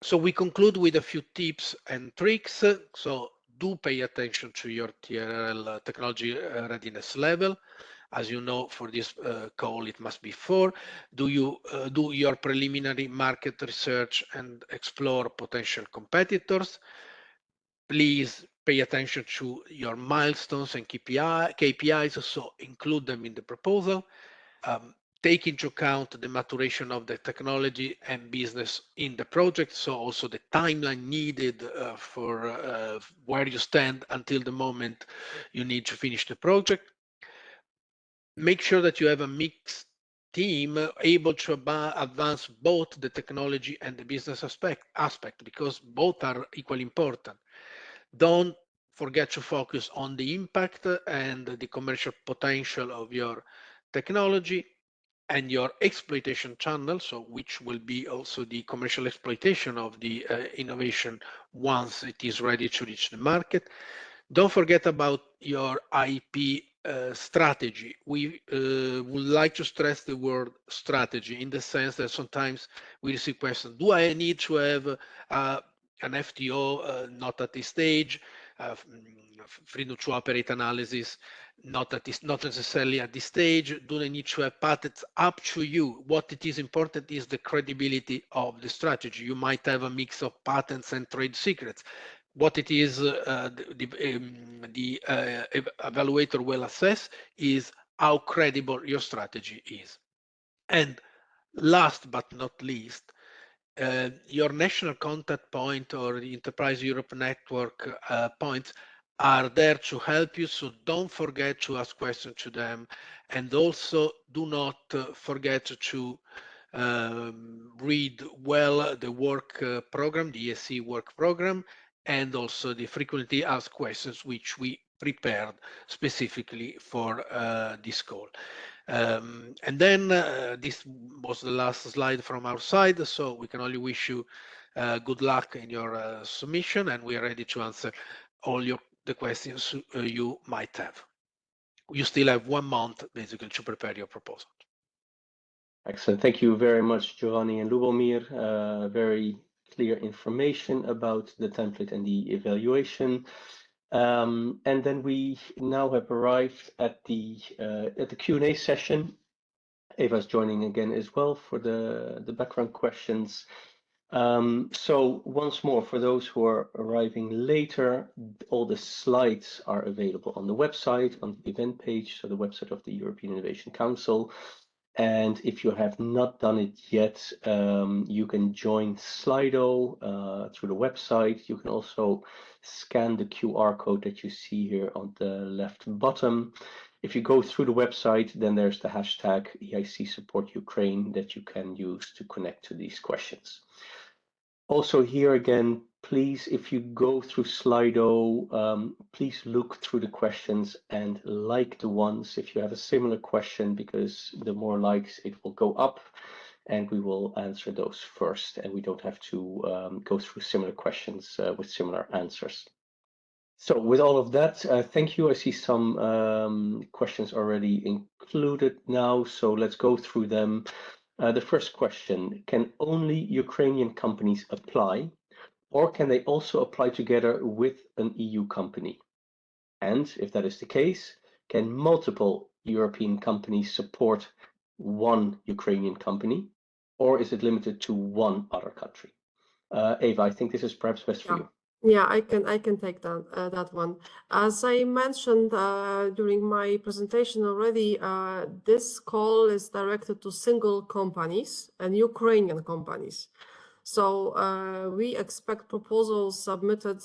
So we conclude with a few tips and tricks. So do pay attention to your TRL technology readiness level. As you know, for this call, it must be 4. Do your preliminary market research and explore potential competitors. Please pay attention to your milestones and KPIs, so include them in the proposal. Take into account the maturation of the technology and business in the project, so also the timeline needed for where you stand until the moment you need to finish the project. Make sure that you have a mixed team able to advance both the technology and the business aspect, because both are equally important. Don't forget to focus on the impact and the commercial potential of your technology and your exploitation channel, so which will be also the commercial exploitation of the innovation once it is ready to reach the market. Don't forget about your IP strategy. We would like to stress the word strategy, in the sense that sometimes we receive questions: do I need to have an FTO? Not at this stage. Freedom to operate analysis, not necessarily at this stage. Do they need to have patents? Up to you. What it is important is the credibility of the strategy. You might have a mix of patents and trade secrets. What it is the evaluator will assess is how credible your strategy is. And last but not least, your national contact point or the Enterprise Europe network points are there to help you, so don't forget to ask questions to them. And also do not forget to read well the work program, the EIC work program, and also the frequently asked questions, which we prepared specifically for this call. And then this was the last slide from our side, so we can only wish you good luck in your submission, and we are ready to answer all the questions you might have. You still have 1 month basically to prepare your proposal.
Excellent. Thank you very much, Giovanni and Lubomir. Very clear information about the template and the evaluation. And then we now have arrived at the Q&A session. Eva's joining again as well for the background questions. So once more, for those who are arriving later, all the slides are available on the website, on the event page, so the website of the European Innovation Council. And if you have not done it yet, you can join Slido through the website. You can also scan the QR code that you see here on the left bottom. If you go through the website, then there's the hashtag EIC Support Ukraine that you can use to connect to these questions. Also here again, please, if you go through Slido, please look through the questions and like the ones if you have a similar question, because the more likes it will go up and we will answer those first, and we don't have to go through similar questions with similar answers. So with all of that, thank you. I see some questions already included now, so let's go through them. The first question: can only Ukrainian companies apply, or can they also apply together with an EU company? And if that is the case, can multiple European companies support one Ukrainian company, or is it limited to one other country? Eva, I think this is perhaps best for you.
Yeah, I can take that one. As I mentioned during my presentation already, this call is directed to single companies and Ukrainian companies. So we expect proposals submitted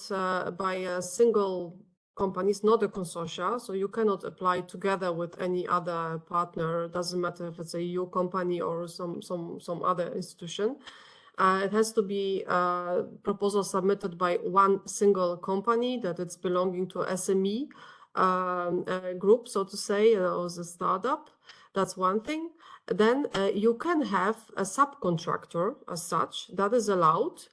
by single companies, not a consortia. So you cannot apply together with any other partner. Doesn't matter if it's a EU company or some other institution. It has to be a proposal submitted by one single company that it's belonging to SME group, so to say, or a startup. That's one thing. Then you can have a subcontractor as such, that is allowed.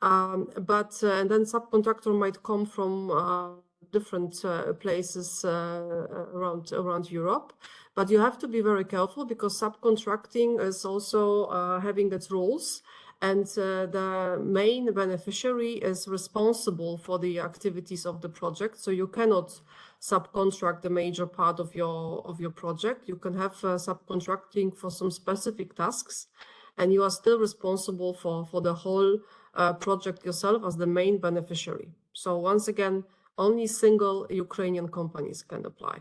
But then subcontractor might come from different places around Europe. But you have to be very careful because subcontracting is also having its rules. And the main beneficiary is responsible for the activities of the project. So you cannot subcontract the major part of your project. You can have subcontracting for some specific tasks, and you are still responsible for the whole project yourself as the main beneficiary. So once again, only single Ukrainian companies can apply.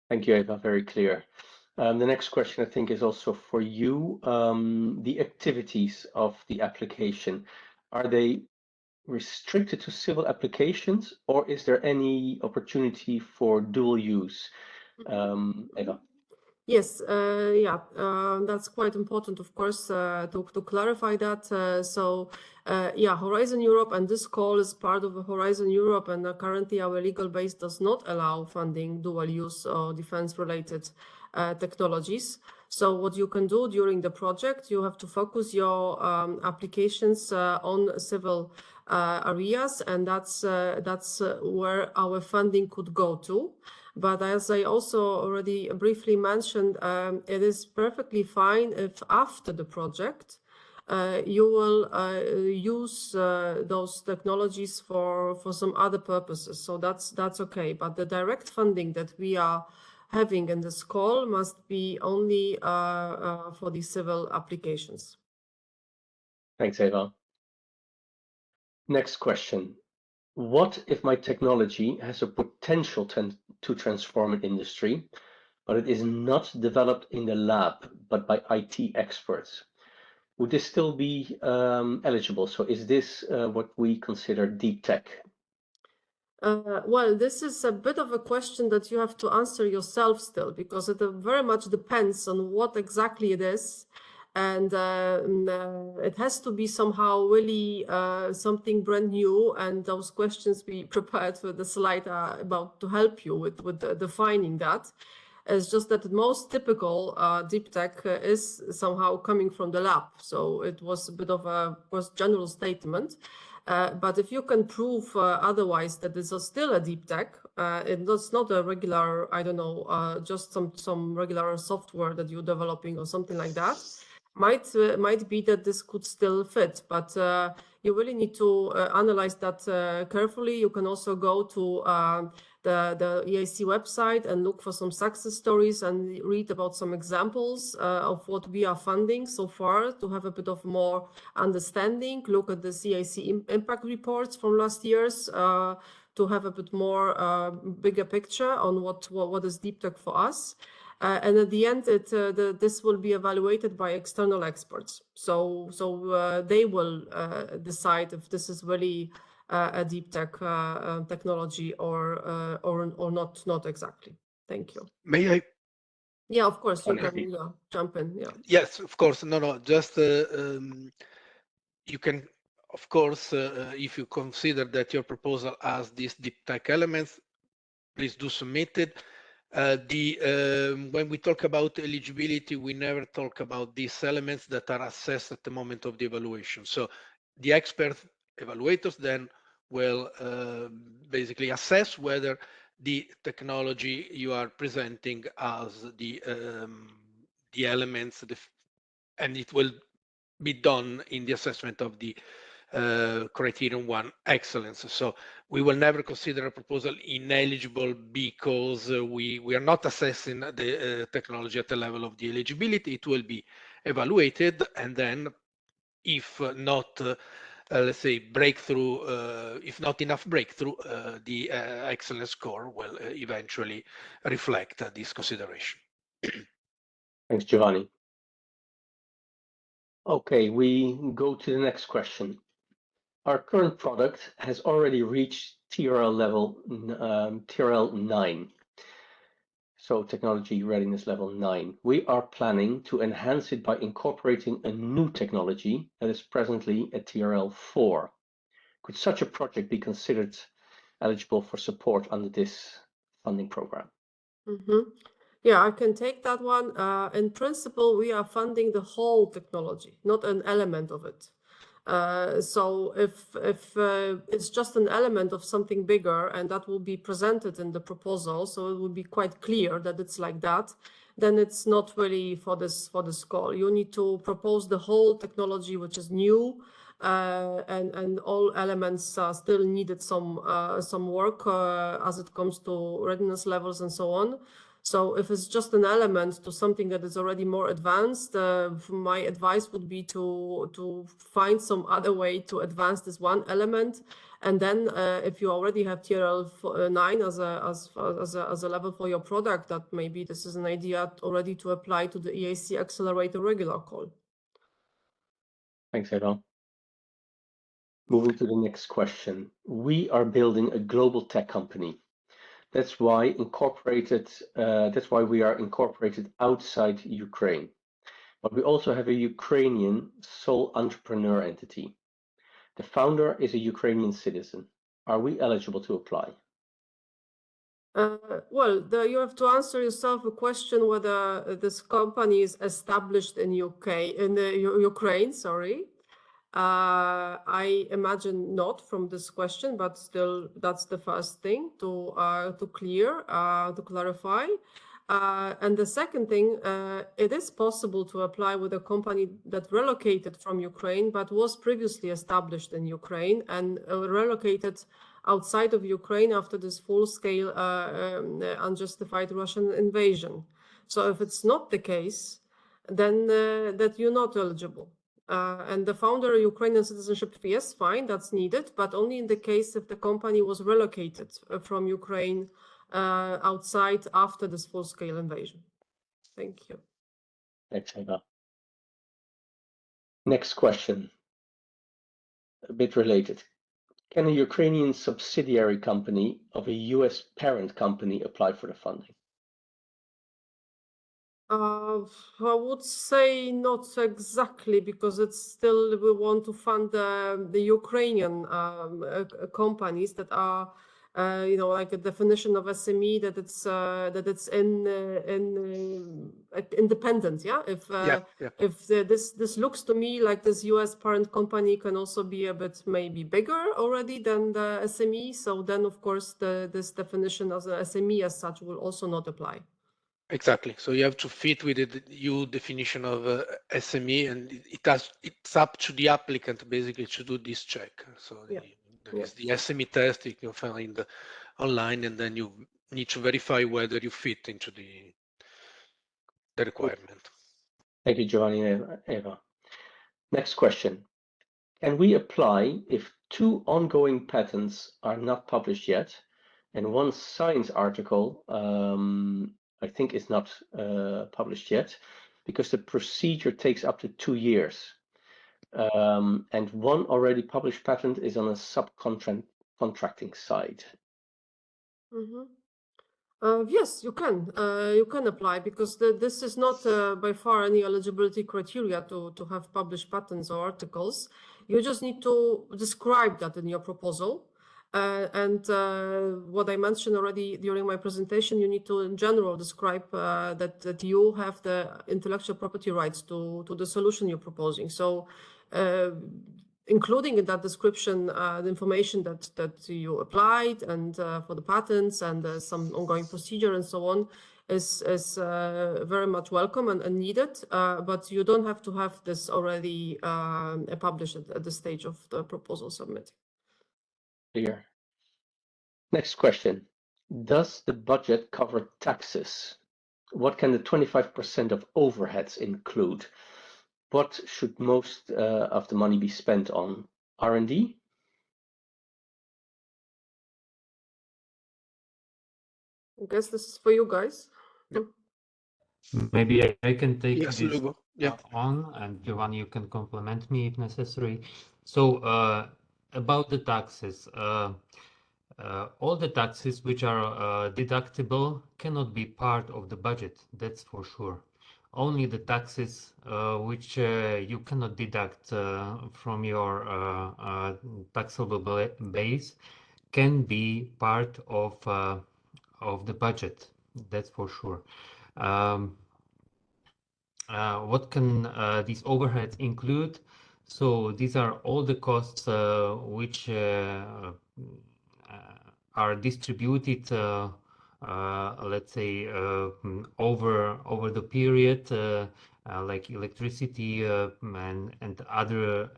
Thank you, Eva. Very clear. The next question, I think, is also for you. The activities of the application, are they restricted to civil applications, or is there any opportunity for dual use? Eva.
Yes, yeah, that's quite important, of course, to clarify that. Yeah, Horizon Europe, and this call is part of Horizon Europe, and currently our legal base does not allow funding dual use or defense-related technologies. So what you can do during the project, you have to focus your applications on civil areas, and that's where our funding could go to. But as I also already briefly mentioned, it is perfectly fine if after the project you will use those technologies for some other purposes. So that's okay. But the direct funding that we are having in this call must be only for the civil applications.
Thanks, Eva. Next question. What if my technology has a potential to transform an industry, but it is not developed in the lab, but by IT experts? Would this still be eligible? So is this what we consider deep tech?
Well, this is a bit of a question that you have to answer yourself still, because it very much depends on what exactly it is. And it has to be somehow really something brand new. And those questions we prepared for the slide are about to help you with defining that. It's just that the most typical deep tech is somehow coming from the lab. So it was a bit of a general statement. But if you can prove otherwise that this is still a deep tech, it's not a regular, I don't know, just some regular software that you're developing or something like that, might be that this could still fit. But you really need to analyze that carefully. You can also go to the EIC website and look for some success stories and read about some examples of what we are funding so far to have a bit of more understanding. Look at the EIC impact reports from last year's to have a bit more bigger picture on what is deep tech for us. And at the end, this will be evaluated by external experts. So they will decide if this is really a deep tech technology or not exactly. Thank you.
May I?
Yeah, of course, you can jump in. Yeah.
Yes, of course. No, just you can, of course, if you consider that your proposal has these deep tech elements, please do submit it. When we talk about eligibility, we never talk about these elements that are assessed at the moment of the evaluation. So the expert evaluators then will basically assess whether the technology you are presenting as the elements, and it will be done in the assessment of the criterion 1 excellence. So we will never consider a proposal ineligible because we are not assessing the technology at the level of the eligibility. It will be evaluated, and then if not let's say, breakthrough, if not enough breakthrough, the excellence score will eventually reflect this consideration.
Thanks, Giovanni. Okay, we go to the next question. Our current product has already reached TRL level, TRL 9. So technology readiness level 9. We are planning to enhance it by incorporating a new technology that is presently at TRL 4. Could such a project be considered eligible for support under this funding program?
Yeah, I can take that one. In principle, we are funding the whole technology, not an element of it. So if it's just an element of something bigger and that will be presented in the proposal, so it will be quite clear that it's like that, then it's not really for this call. You need to propose the whole technology, which is new, and all elements still needed some work as it comes to readiness levels and so on. So if it's just an element to something that is already more advanced, my advice would be to find some other way to advance this one element. And then if you already have TRL 9 as a level for your product, that maybe this is an idea already to apply to the EIC Accelerator regular call.
Thanks, Eva. Moving to the next question. We are building a global tech company. That's why we are incorporated outside Ukraine. But we also have a Ukrainian sole entrepreneur entity. The founder is a Ukrainian citizen. Are we eligible to apply?
Well, you have to answer yourself a question whether this company is established in Ukraine, sorry. I imagine not from this question, but still, that's the first thing to clarify. And the second thing, it is possible to apply with a company that relocated from Ukraine, but was previously established in Ukraine and relocated outside of Ukraine after this full-scale unjustified Russian invasion. So if it's not the case, then that you're not eligible. And the founder Ukrainian citizenship, yes, fine, that's needed, but only in the case if the company was relocated from Ukraine outside after this full-scale invasion. Thank you.
Thanks, Eva. Next question, a bit related. Can a Ukrainian subsidiary company of a US parent company apply for the funding?
I would say not exactly, because it's still, we want to fund the Ukrainian companies that are, like a definition of SME, that it's independent. Yeah. If this looks to me like this US parent company can also be a bit maybe bigger already than the SME. So then, of course, this definition as an SME as such will also not apply.
Exactly. So you have to fit with the EU definition of SME, and it's up to the applicant basically to do this check. So there is the SME test you can find online, and then you need to verify whether you fit into the requirement.
Thank you, Giovanni and Eva. Next question. Can we apply if 2 ongoing patents are not published yet and 1 science article I think is not published yet, because the procedure takes up to 2 years. And 1 already published patent is on a subcontracting side.
Yes, you can apply, because this is not by far any eligibility criteria to have published patents or articles. You just need to describe that in your proposal. And what I mentioned already during my presentation, you need to, in general, describe that you have the intellectual property rights to the solution you're proposing. So, including in that description the information that you applied and for the patents and some ongoing procedure and so on is very much welcome and needed. But you don't have to have this already published at the stage of the proposal submitting.
Clear. Next question. Does the budget cover taxes? What can the 25% of overheads include? What should most of the money be spent on? R&D?
I guess this is for you guys.
Maybe I can take
Yes,
this
Lubo. Yeah.
on, and Giovanni, you can complement me if necessary. So about the taxes, all the taxes which are deductible cannot be part of the budget, that's for sure. Only the taxes which you cannot deduct from your taxable base can be part of the budget, that's for sure. What can these overheads include? So these are all the costs which are distributed, let's say, over the period, like electricity and other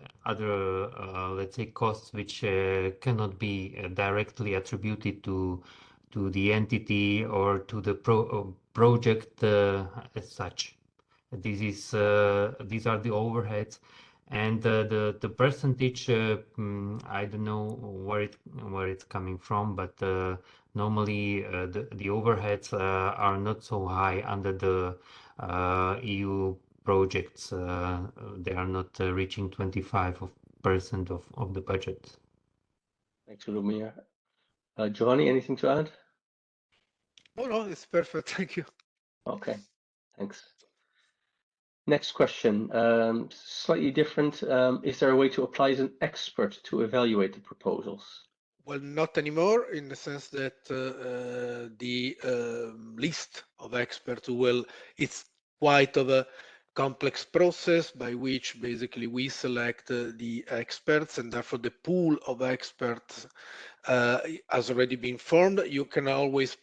let's say costs which cannot be directly attributed to the entity or to the project as such. These are the overheads, and the percentage I don't know where it's coming from, but normally the overheads are not so high under the EU projects. They are not reaching 25% of the budget.
Thanks, Lumia. Giovanni, anything to add?
Oh, no, it's perfect. Thank you.
Okay, thanks. Next question, slightly different. Is there a way to apply as an expert to evaluate the proposals?
Well, not anymore, in the sense that the list of experts it's quite of a complex process by which basically we select the experts, and therefore the pool of experts has already been formed. You can always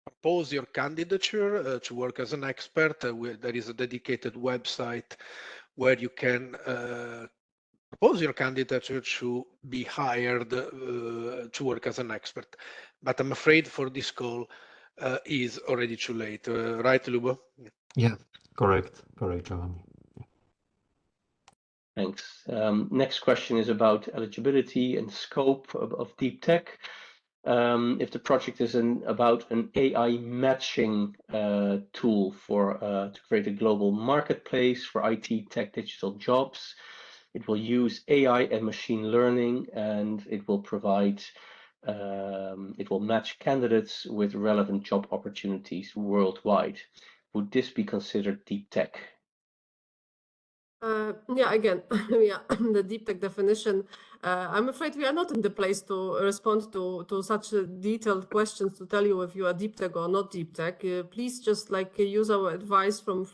propose your candidature to work as an expert. There is a dedicated website where you can propose your candidature to be hired to work as an expert. But I'm afraid for this call is already too late. Right, Lubo?
Yeah, correct, Giovanni.
Thanks. Next question is about eligibility and scope of deep tech. If the project is about an AI matching tool for to create a global marketplace for IT tech digital jobs, it will use AI and machine learning, and it will provide, it will match candidates with relevant job opportunities worldwide. Would this be considered deep tech?
Yeah, again, yeah, the deep tech definition. I'm afraid we are not in the place to respond to such detailed questions to tell you if you are deep tech or not deep tech. Please just use our advice from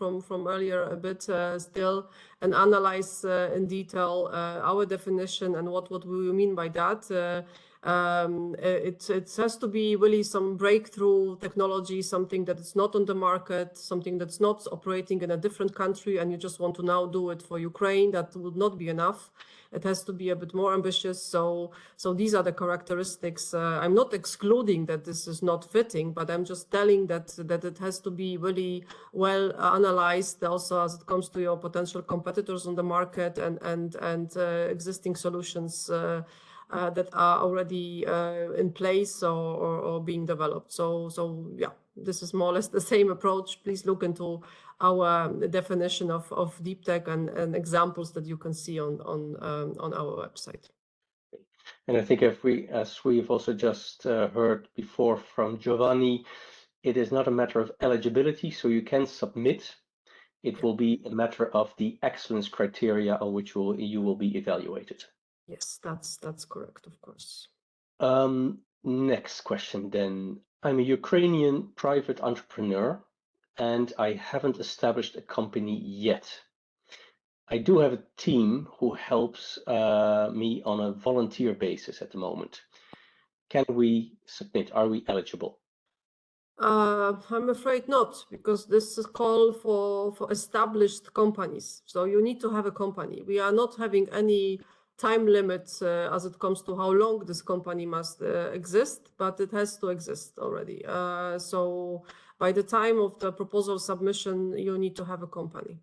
earlier a bit still, and analyze in detail our definition and what we mean by that. It has to be really some breakthrough technology, something that is not on the market, something that's not operating in a different country, and you just want to now do it for Ukraine. That would not be enough. It has to be a bit more ambitious. So these are the characteristics. I'm not excluding that this is not fitting, but I'm just telling that it has to be really well analyzed also as it comes to your potential competitors on the market and existing solutions that are already in place or being developed. So yeah, this is more or less the same approach. Please look into our definition of deep tech and examples that you can see on our website.
And I think as we've also just heard before from Giovanni, it is not a matter of eligibility, so you can submit. It will be a matter of the excellence criteria on which you will be evaluated.
Yes, that's correct, of course.
Next question then. I'm a Ukrainian private entrepreneur and I haven't established a company yet. I do have a team who helps me on a volunteer basis at the moment. Can we submit? Are we eligible?
I'm afraid not, because this is call for established companies. So you need to have a company. We are not having any time limits as it comes to how long this company must exist, but it has to exist already. So by the time of the proposal submission, you need to have a company.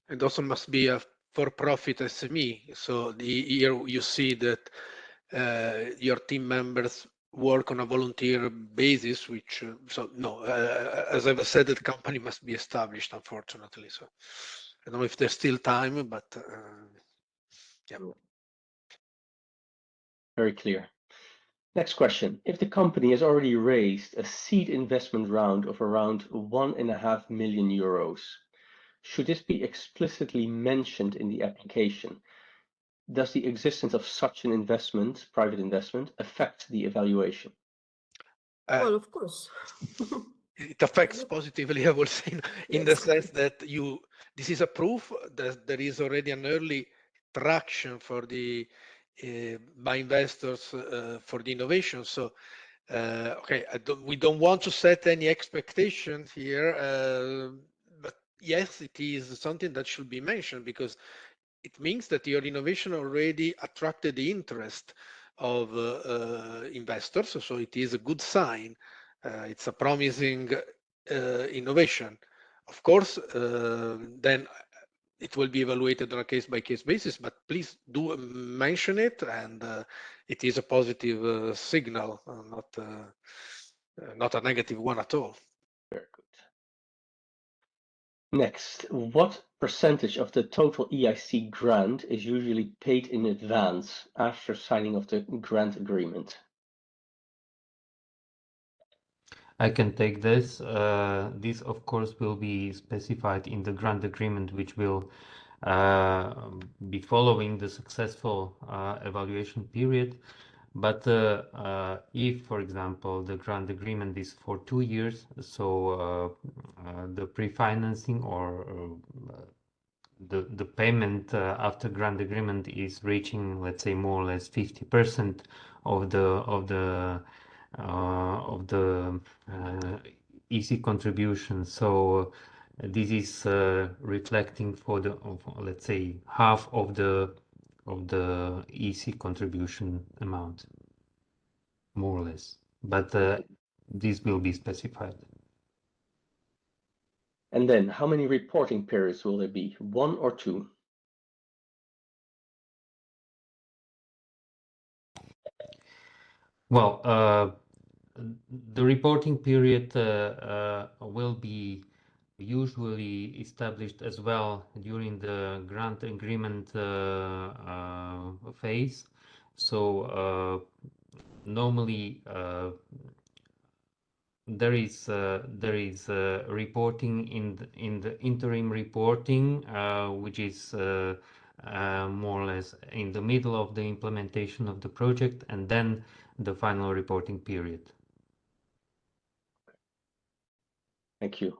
And also must be a for-profit SME. So here you see that your team members work on a volunteer basis, which so no, as I've said, the company must be established, unfortunately. So I don't know if there's still time, but yeah.
Very clear. Next question. If the company has already raised a seed investment round of around 1.5 million euros, should this be explicitly mentioned in the application? Does the existence of such an investment, private investment, affect the evaluation?
Well, of course.
It affects positively, I would say, in the sense that this is a proof that there is already an early traction for the by investors for the innovation. So, okay, we don't want to set any expectations here, but yes, it is something that should be mentioned because it means that your innovation already attracted the interest of investors. So it is a good sign. It's a promising innovation. Of course, then it will be evaluated on a case-by-case basis, but please do mention it, and it is a positive signal, not a negative one at all.
Very good. Next, what percentage of the total EIC grant is usually paid in advance after signing of the grant agreement?
I can take this. This, of course, will be specified in the grant agreement, which will be following the successful evaluation period. But if, for example, the grant agreement is for 2 years, so the pre-financing or the payment after grant agreement is reaching, let's say, more or less 50% of the EC contribution. So this is reflecting for let's say, half of the EC contribution amount, more or less. But this will be specified.
And then, how many reporting periods will there be? 1 or 2?
Well, the reporting period will be usually established as well during the grant agreement phase. So normally there is reporting in the interim reporting, which is more or less in the middle of the implementation of the project, and then the final reporting period.
Thank you.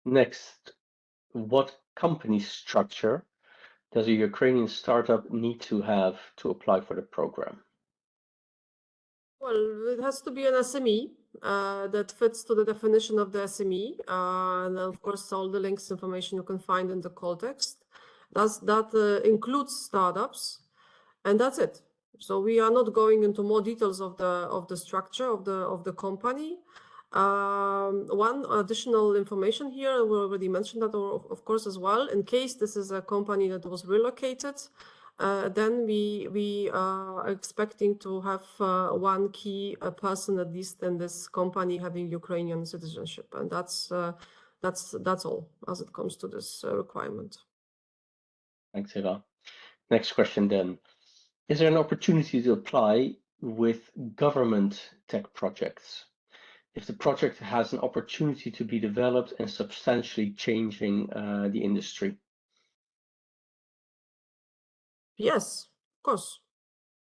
Next, what company structure does a Ukrainian startup need to have to apply for the program?
Well, it has to be an SME that fits to the definition of the SME. And of course, all the links information you can find in the call text. That includes startups, and that's it. So we are not going into more details of the structure of the company. One additional information here, we already mentioned that, of course, as well. In case this is a company that was relocated, then we are expecting to have one key person at least in this company having Ukrainian citizenship, and that's all as it comes to this requirement.
Thanks, Eva. Next question then. Is there an opportunity to apply with government tech projects if the project has an opportunity to be developed and substantially changing the industry?
Yes, of course.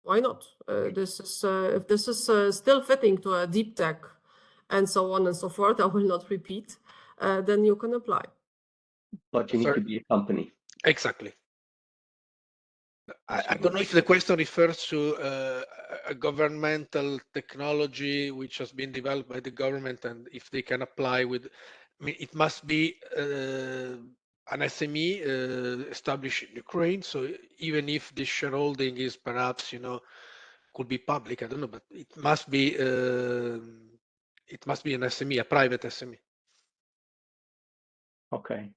Why not? This is if this is still fitting to a deep tech and so on and so forth, I will not repeat, then you can apply.
But you need to be a company.
Exactly. I don't know if the question refers to a governmental technology which has been developed by the government, and if they can apply with, I mean, it must be an SME established in Ukraine. So even if the shareholding is perhaps, could be public, I don't know, but it must be an SME, a private SME.
Okay.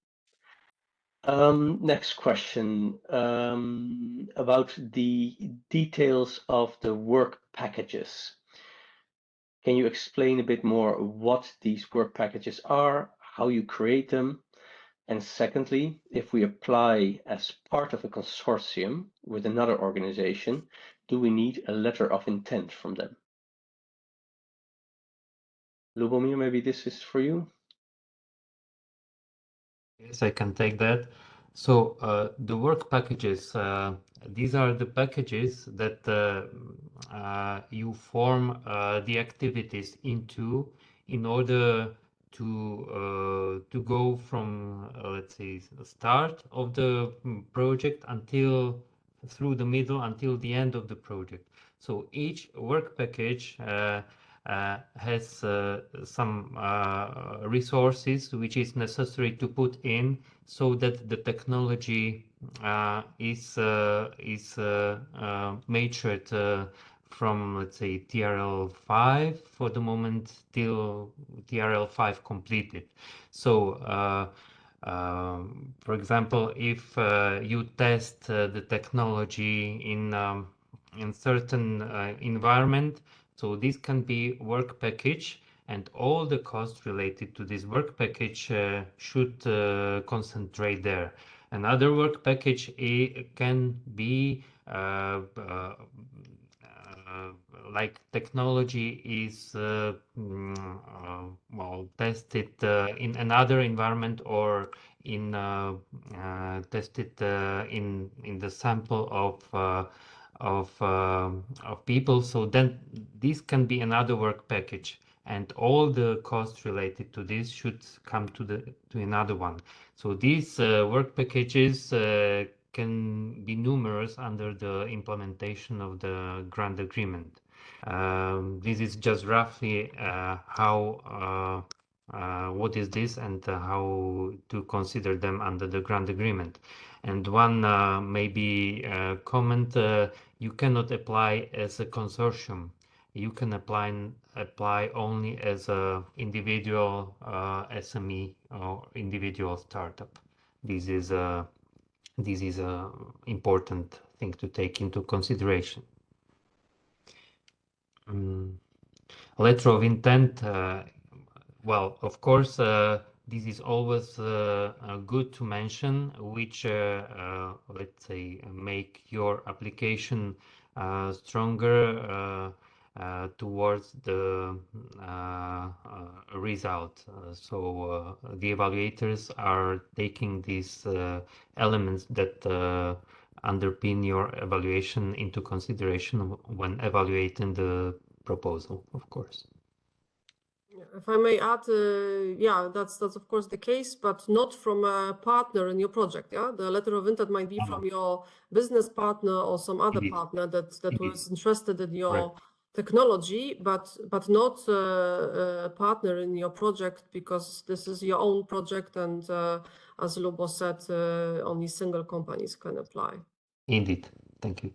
Next question about the details of the work packages. Can you explain a bit more what these work packages are, how you create them? And secondly, if we apply as part of a consortium with another organization, do we need a letter of intent from them? Lubomir, maybe this is for you.
Yes, I can take that. So the work packages, these are the packages that you form the activities into in order to go from let's say the start of the project until through the middle until the end of the project. So each work package has some resources which is necessary to put in so that the technology is matured from, let's say, TRL5 for the moment till TRL5 completed. So for example, if you test the technology in certain environment, so this can be work package, and all the costs related to this work package should concentrate there. Another work package can be like technology is well tested in another environment or in tested in the sample of people. So then this can be another work package, and all the costs related to this should come to another one. So these work packages can be numerous under the implementation of the grant agreement. This is just roughly how what is this and how to consider them under the grant agreement. And one maybe comment, you cannot apply as a consortium. You can apply only as a individual SME or individual startup. This is a important thing to take into consideration. Letter of intent, well, of course, this is always good to mention, which, let's say, make your application stronger towards the result. So the evaluators are taking these elements that underpin your evaluation into consideration when evaluating the proposal, of course.
If I may add, yeah, that's of course the case, but not from a partner in your project. Yeah, the letter of intent might be from your business partner or some other partner that was interested in your technology, but not a partner in your project, because this is your own project, and as Lubo said, only single companies can apply.
Indeed, thank you.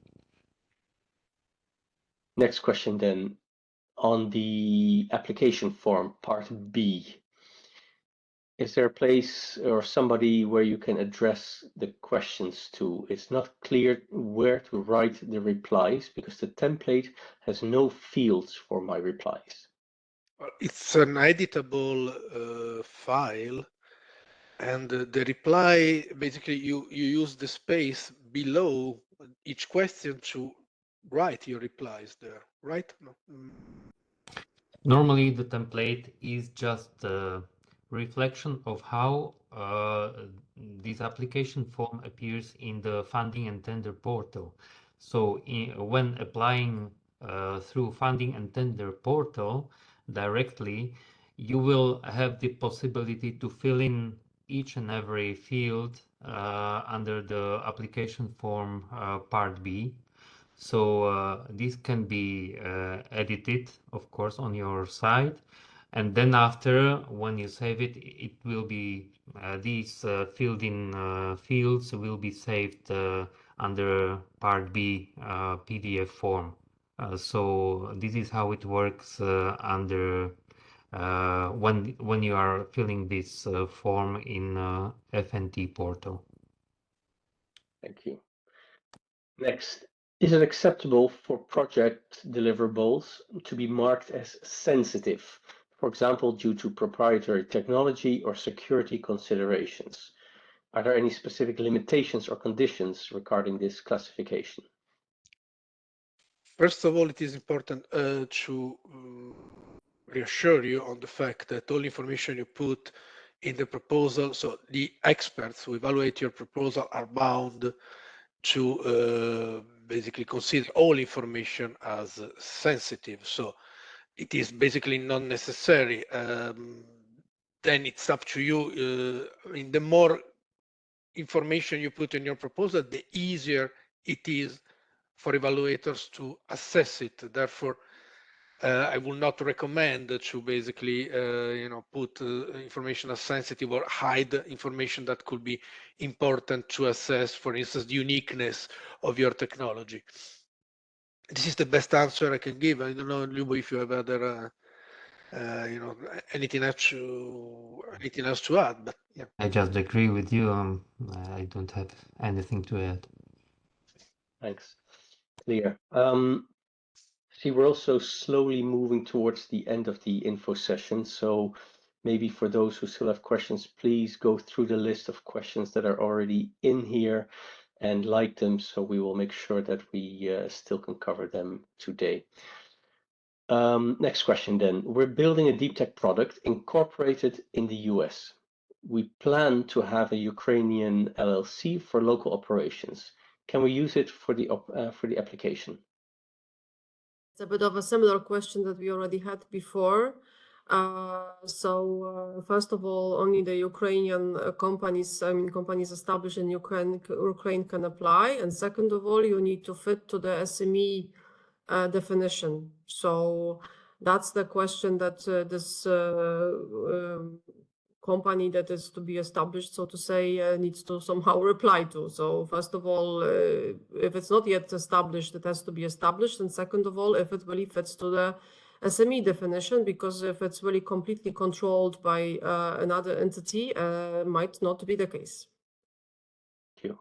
Next question then. On the application form, part B, is there a place or somebody where you can address the questions to? It's not clear where to write the replies because the template has no fields for my replies.
It's an editable file, and the reply, basically you use the space below each question to write your replies there, right? No.
Normally, the template is just a reflection of how this application form appears in the funding and tender portal. So when applying through funding and tender portal directly, you will have the possibility to fill in each and every field under the application form part B. So this can be edited, of course, on your side. And then after, when you save it, it will be, these filled in fields will be saved under part B PDF form. So this is how it works under when you are filling this form in FNT portal.
Thank you. Next, is it acceptable for project deliverables to be marked as sensitive, for example, due to proprietary technology or security considerations? Are there any specific limitations or conditions regarding this classification?
First of all, it is important to reassure you on the fact that all information you put in the proposal, so the experts who evaluate your proposal are bound to basically consider all information as sensitive. So it is basically not necessary. Then it's up to you. I mean, the more information you put in your proposal, the easier it is for evaluators to assess it. Therefore, I will not recommend to basically, put information as sensitive or hide information that could be important to assess, for instance, the uniqueness of your technology. This is the best answer I can give. I don't know, Lubo, if you have other, anything else to add, but yeah.
I just agree with you. I don't have anything to add.
Thanks. Clear. See, we're also slowly moving towards the end of the info session. So maybe for those who still have questions, please go through the list of questions that are already in here and like them, so we will make sure that we still can cover them today. Next question then. We're building a deep tech product incorporated in the US. We plan to have a Ukrainian LLC for local operations. Can we use it for the application?
It's a bit of a similar question that we already had before. First of all, only the Ukrainian companies established in Ukraine can apply. And second of all, you need to fit to the SME definition. So that's the question that this company that is to be established, so to say, needs to somehow reply to. So first of all, if it's not yet established, it has to be established. And second of all, if it really fits to the SME definition, because if it's really completely controlled by another entity, might not be the case.
Thank you.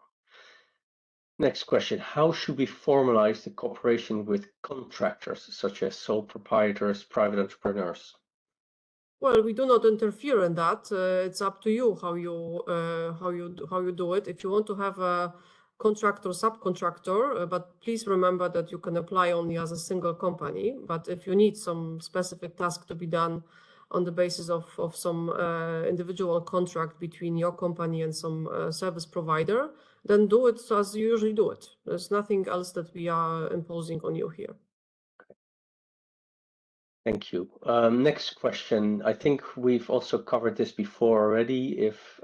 Next question. How should we formalize the cooperation with contractors, such as sole proprietors, private entrepreneurs?
Well, we do not interfere in that. It's up to you how you do it. If you want to have a contractor, subcontractor, but please remember that you can apply only as a single company. But if you need some specific task to be done on the basis of some individual contract between your company and some service provider, then do it as you usually do it. There's nothing else that we are imposing on you here.
Thank you. Next question. I think we've also covered this before already. If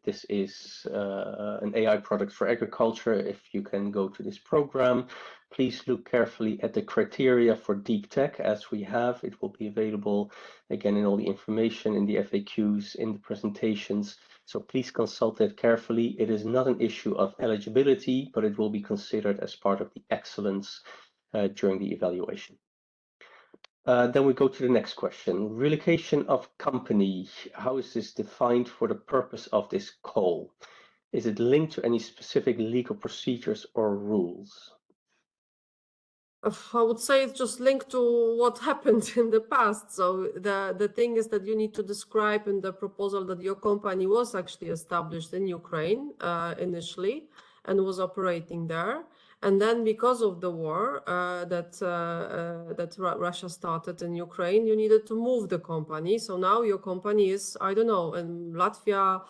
this is an AI product for agriculture, if you can go to this program, please look carefully at the criteria for deep tech as we have. It will be available again in all the information in the FAQs, in the presentations. So please consult it carefully. It is not an issue of eligibility, but it will be considered as part of the excellence during the evaluation. Then we go to the next question. Relocation of company. How is this defined for the purpose of this call? Is it linked to any specific legal procedures or rules?
I would say it's just linked to what happened in the past. So the thing is that you need to describe in the proposal that your company was actually established in Ukraine initially and was operating there. And then because of the war that Russia started in Ukraine, you needed to move the company. So now your company is, I don't know, in Latvia,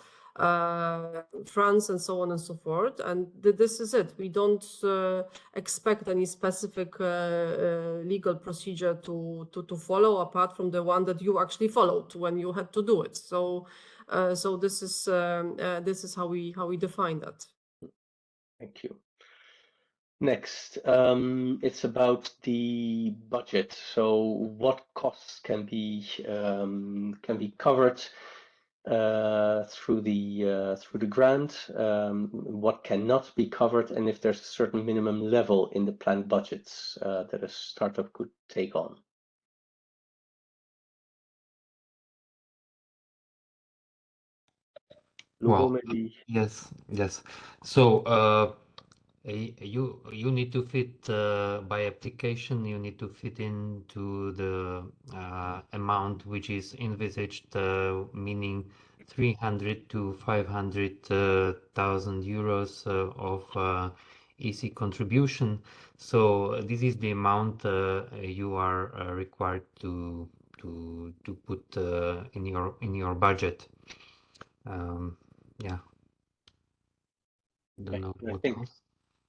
France, and so on and so forth. And this is it. We don't expect any specific legal procedure to follow apart from the one that you actually followed when you had to do it. So this is how we define that.
Thank you. Next, it's about the budget. So what costs can be covered through the grant, what cannot be covered, and if there's a certain minimum level in the planned budgets that a startup could take on. Lubo,
Well,
maybe.
yes. So you need to fit by application. You need to fit into the amount which is envisaged, meaning 300 to 500,000 euros of EC contribution. So this is the amount you are required to put in your budget. Yeah, don't know what else.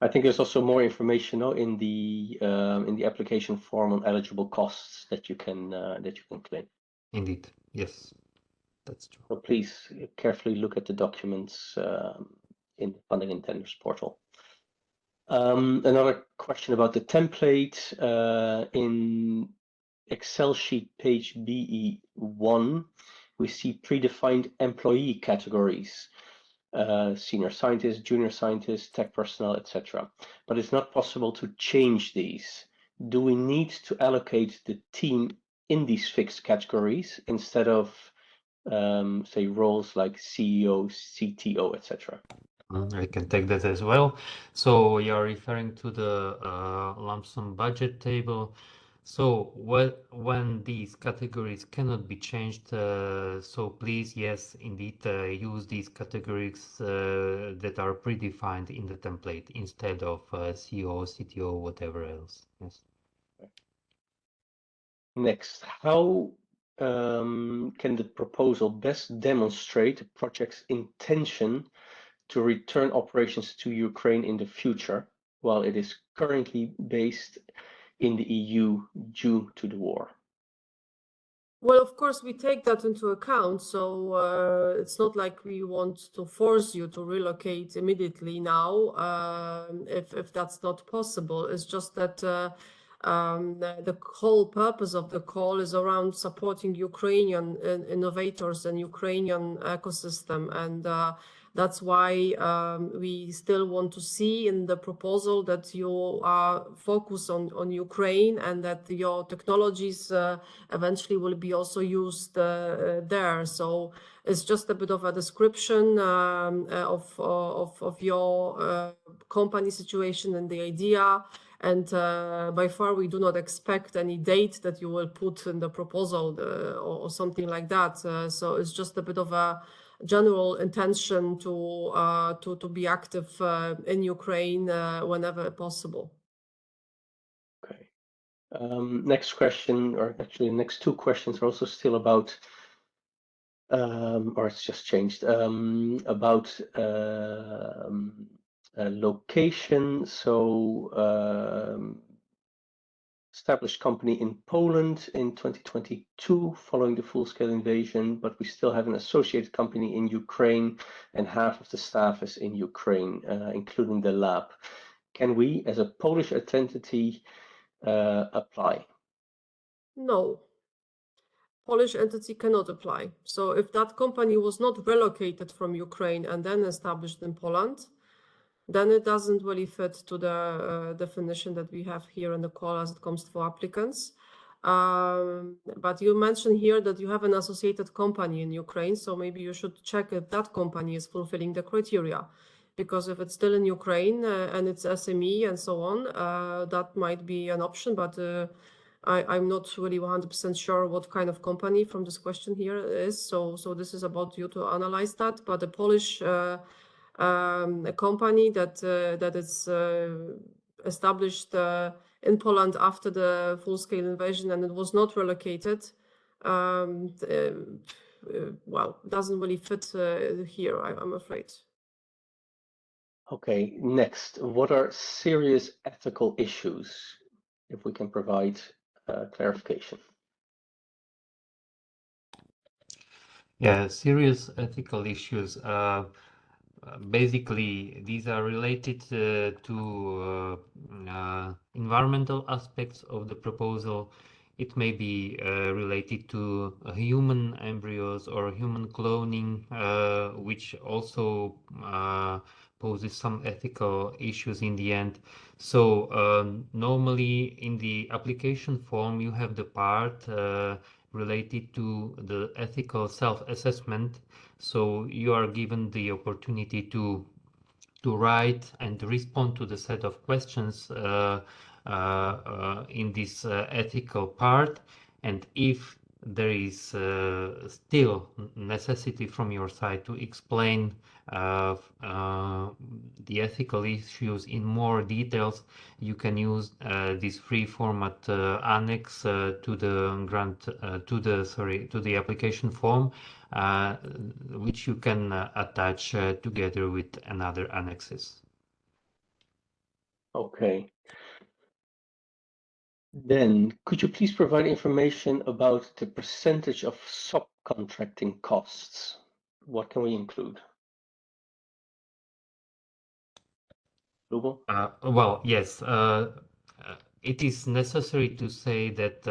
I think there's also more information in the application form on eligible costs that you can claim.
Indeed, yes, that's true.
So please carefully look at the documents in the funding and tenders portal. Another question about the template in Excel sheet page BE1, we see predefined employee categories. Senior scientist, junior scientist, tech personnel, etc. But it's not possible to change these. Do we need to allocate the team in these fixed categories instead of, say, roles like CEO, CTO, etc.?
I can take that as well. So you're referring to the lump sum budget table. So when these categories cannot be changed, so please, yes, indeed, use these categories that are predefined in the template instead of CEO, CTO, whatever else. Yes.
Next, how can the proposal best demonstrate a project's intention to return operations to Ukraine in the future, while it is currently based in the EU due to the war?
Well, of course, we take that into account. So it's not like we want to force you to relocate immediately now, if that's not possible. It's just that the whole purpose of the call is around supporting Ukrainian innovators and Ukrainian ecosystem. And that's why we still want to see in the proposal that you focus on Ukraine and that your technologies eventually will be also used there. So it's just a bit of a description of your company situation and the idea. And by far, we do not expect any date that you will put in the proposal or something like that. So it's just a bit of a general intention to be active in Ukraine whenever possible.
Okay. Next question, or actually, the next two questions are also still about, or it's just changed, about location. So, established company in Poland in 2022 following the full-scale invasion, but we still have an associated company in Ukraine and half of the staff is in Ukraine, including the lab. Can we, as a Polish entity, apply?
No. Polish entity cannot apply. So if that company was not relocated from Ukraine and then established in Poland, then it doesn't really fit to the definition that we have here in the call as it comes for applicants. But you mentioned here that you have an associated company in Ukraine, so maybe you should check if that company is fulfilling the criteria. Because if it's still in Ukraine and it's SME and so on, that might be an option, but I'm not really 100% sure what kind of company from this question here is. So this is about you to analyze that. But the Polish a company that is established in Poland after the full-scale invasion and it was not relocated, well, doesn't really fit here, I'm afraid.
Okay, next, what are serious ethical issues, if we can provide clarification?
Yeah, serious ethical issues. Basically, these are related to environmental aspects of the proposal. It may be related to human embryos or human cloning, which also poses some ethical issues in the end. So normally in the application form, you have the part related to the ethical self-assessment. So you are given the opportunity to write and respond to the set of questions in this ethical part. And if there is still necessity from your side to explain the ethical issues in more details, you can use this free format annex to the to the application form, which you can attach together with another annexes.
Okay. Then, could you please provide information about the percentage of subcontracting costs? What can we include? Ruben?
Well, yes. It is necessary to say that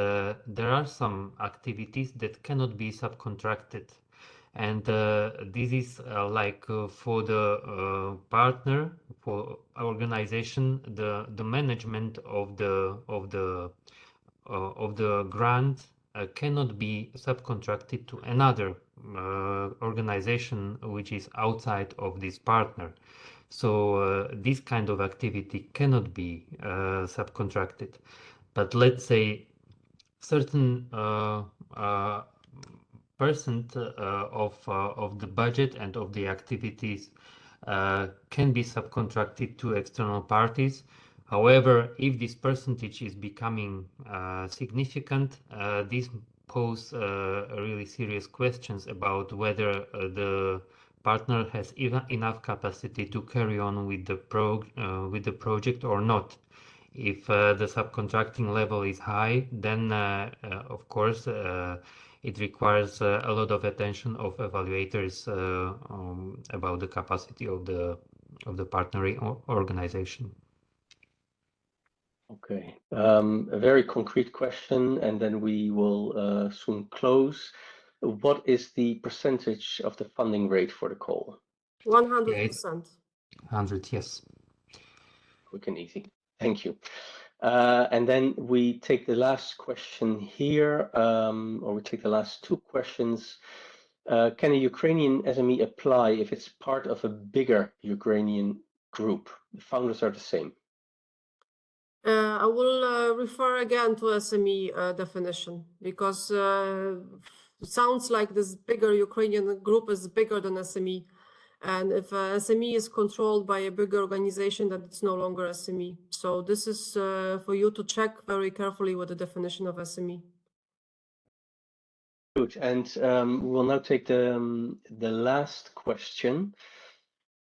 there are some activities that cannot be subcontracted. And this is for the partner, for organization, the management of the grant cannot be subcontracted to another organization which is outside of this partner. So this kind of activity cannot be subcontracted. But let's say certain percent of the budget and of the activities can be subcontracted to external parties. However, if this percentage is becoming significant, this pose really serious questions about whether the partner has even enough capacity to carry on with the project or not. If the subcontracting level is high, then of course it requires a lot of attention of evaluators about the capacity of the partnering organization.
Okay, a very concrete question, and then we will soon close. What is the percentage of the funding rate for the call?
100%.
100, yes.
Quick and easy. Thank you. And then we take the last question here, or we take the last two questions. Can a Ukrainian SME apply if it's part of a bigger Ukrainian group? The founders are the same.
I will refer again to SME definition, because it sounds like this bigger Ukrainian group is bigger than SME. And if SME is controlled by a bigger organization, then it's no longer SME. So this is for you to check very carefully with the definition of SME.
Good, and we will now take the last question.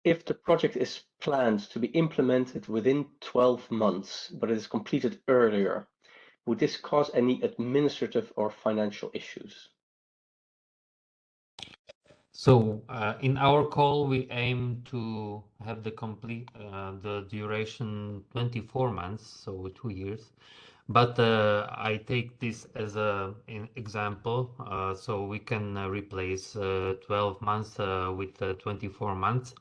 If the project is planned to be implemented within 12 months, but it is completed earlier, would this cause any administrative or financial issues?
So in our call, we aim to have the duration 24 months, so 2 years. But I take this as an example, so we can replace 12 months with 24 months.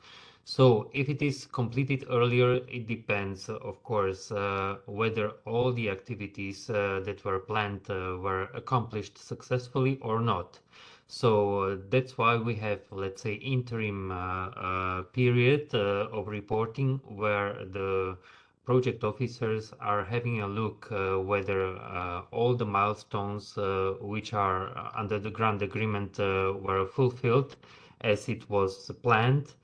So if it is completed earlier, it depends, of course, whether all the activities that were planned were accomplished successfully or not. So that's why we have, let's say, interim period of reporting where the project officers are having a look whether all the milestones which are under the grant agreement were fulfilled as it was planned,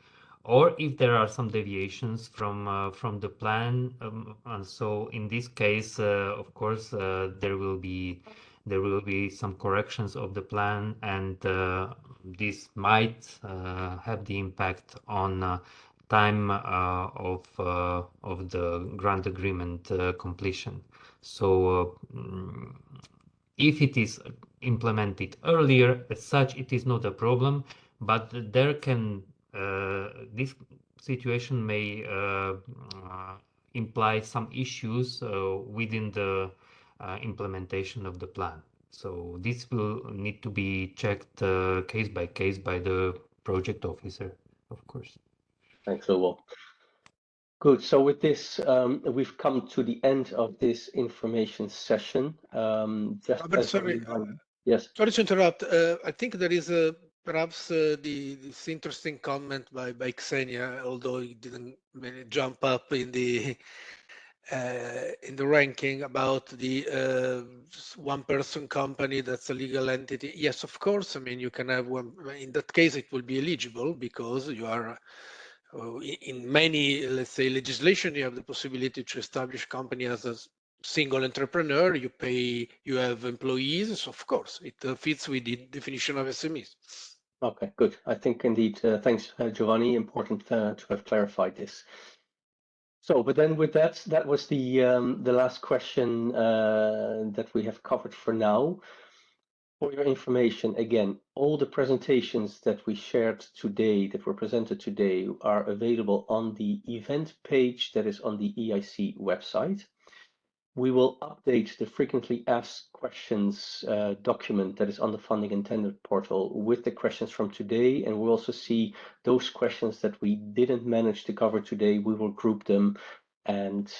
or if there are some deviations from the plan. And so in this case, of course, there will be some corrections of the plan, and this might have the impact on time of the grant agreement completion. So if it is implemented earlier, as such, it is not a problem, but there can this situation may imply some issues within the implementation of the plan. So this will need to be checked case by case by the project officer, of course.
Thanks, Lowell. Good. So with this, we've come to the end of this information session. Just
Robert,
as a
sorry,
reminder, yes.
sorry to interrupt. I think there is perhaps this interesting comment by Xenia, although it didn't really jump up in the ranking, about the one-person company that's a legal entity. Yes, of course. I mean, you can have one. In that case, it will be eligible because you are in many, let's say, legislation. You have the possibility to establish company as a single entrepreneur. You pay. You have employees. So of course, it fits with the definition of SMEs.
Okay, good. I think indeed. Thanks, Giovanni. Important to have clarified this. So, but then with that, that was the last question that we have covered for now. For your information, again, all the presentations that we shared today, that were presented today, are available on the event page that is on the EIC website. We will update the frequently asked questions document that is on the funding and tender portal with the questions from today, and we'll also see those questions that we didn't manage to cover today. We will group them and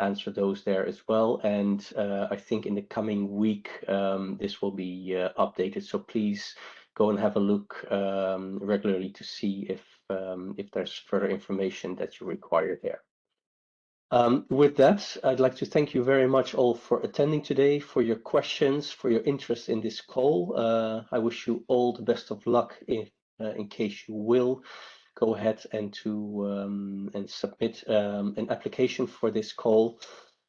answer those there as well. And I think in the coming week this will be updated. So please go and have a look regularly to see if there's further information that you require there. With that, I'd like to thank you very much all for attending today, for your questions, for your interest in this call. I wish you all the best of luck in case you will go ahead and submit an application for this call.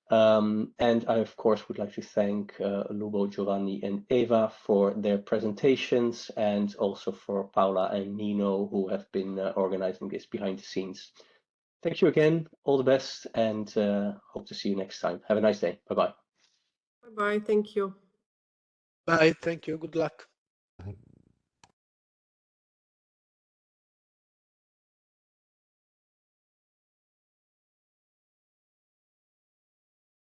And I, of course, would like to thank Lubo, Giovanni, and Eva for their presentations, and also for Paula and Nino, who have been organizing this behind the scenes. Thank you again. All the best, and hope to see you next time. Have a nice day. Bye-bye.
Bye-bye. Thank you.
Bye. Thank you. Good luck.
Bye.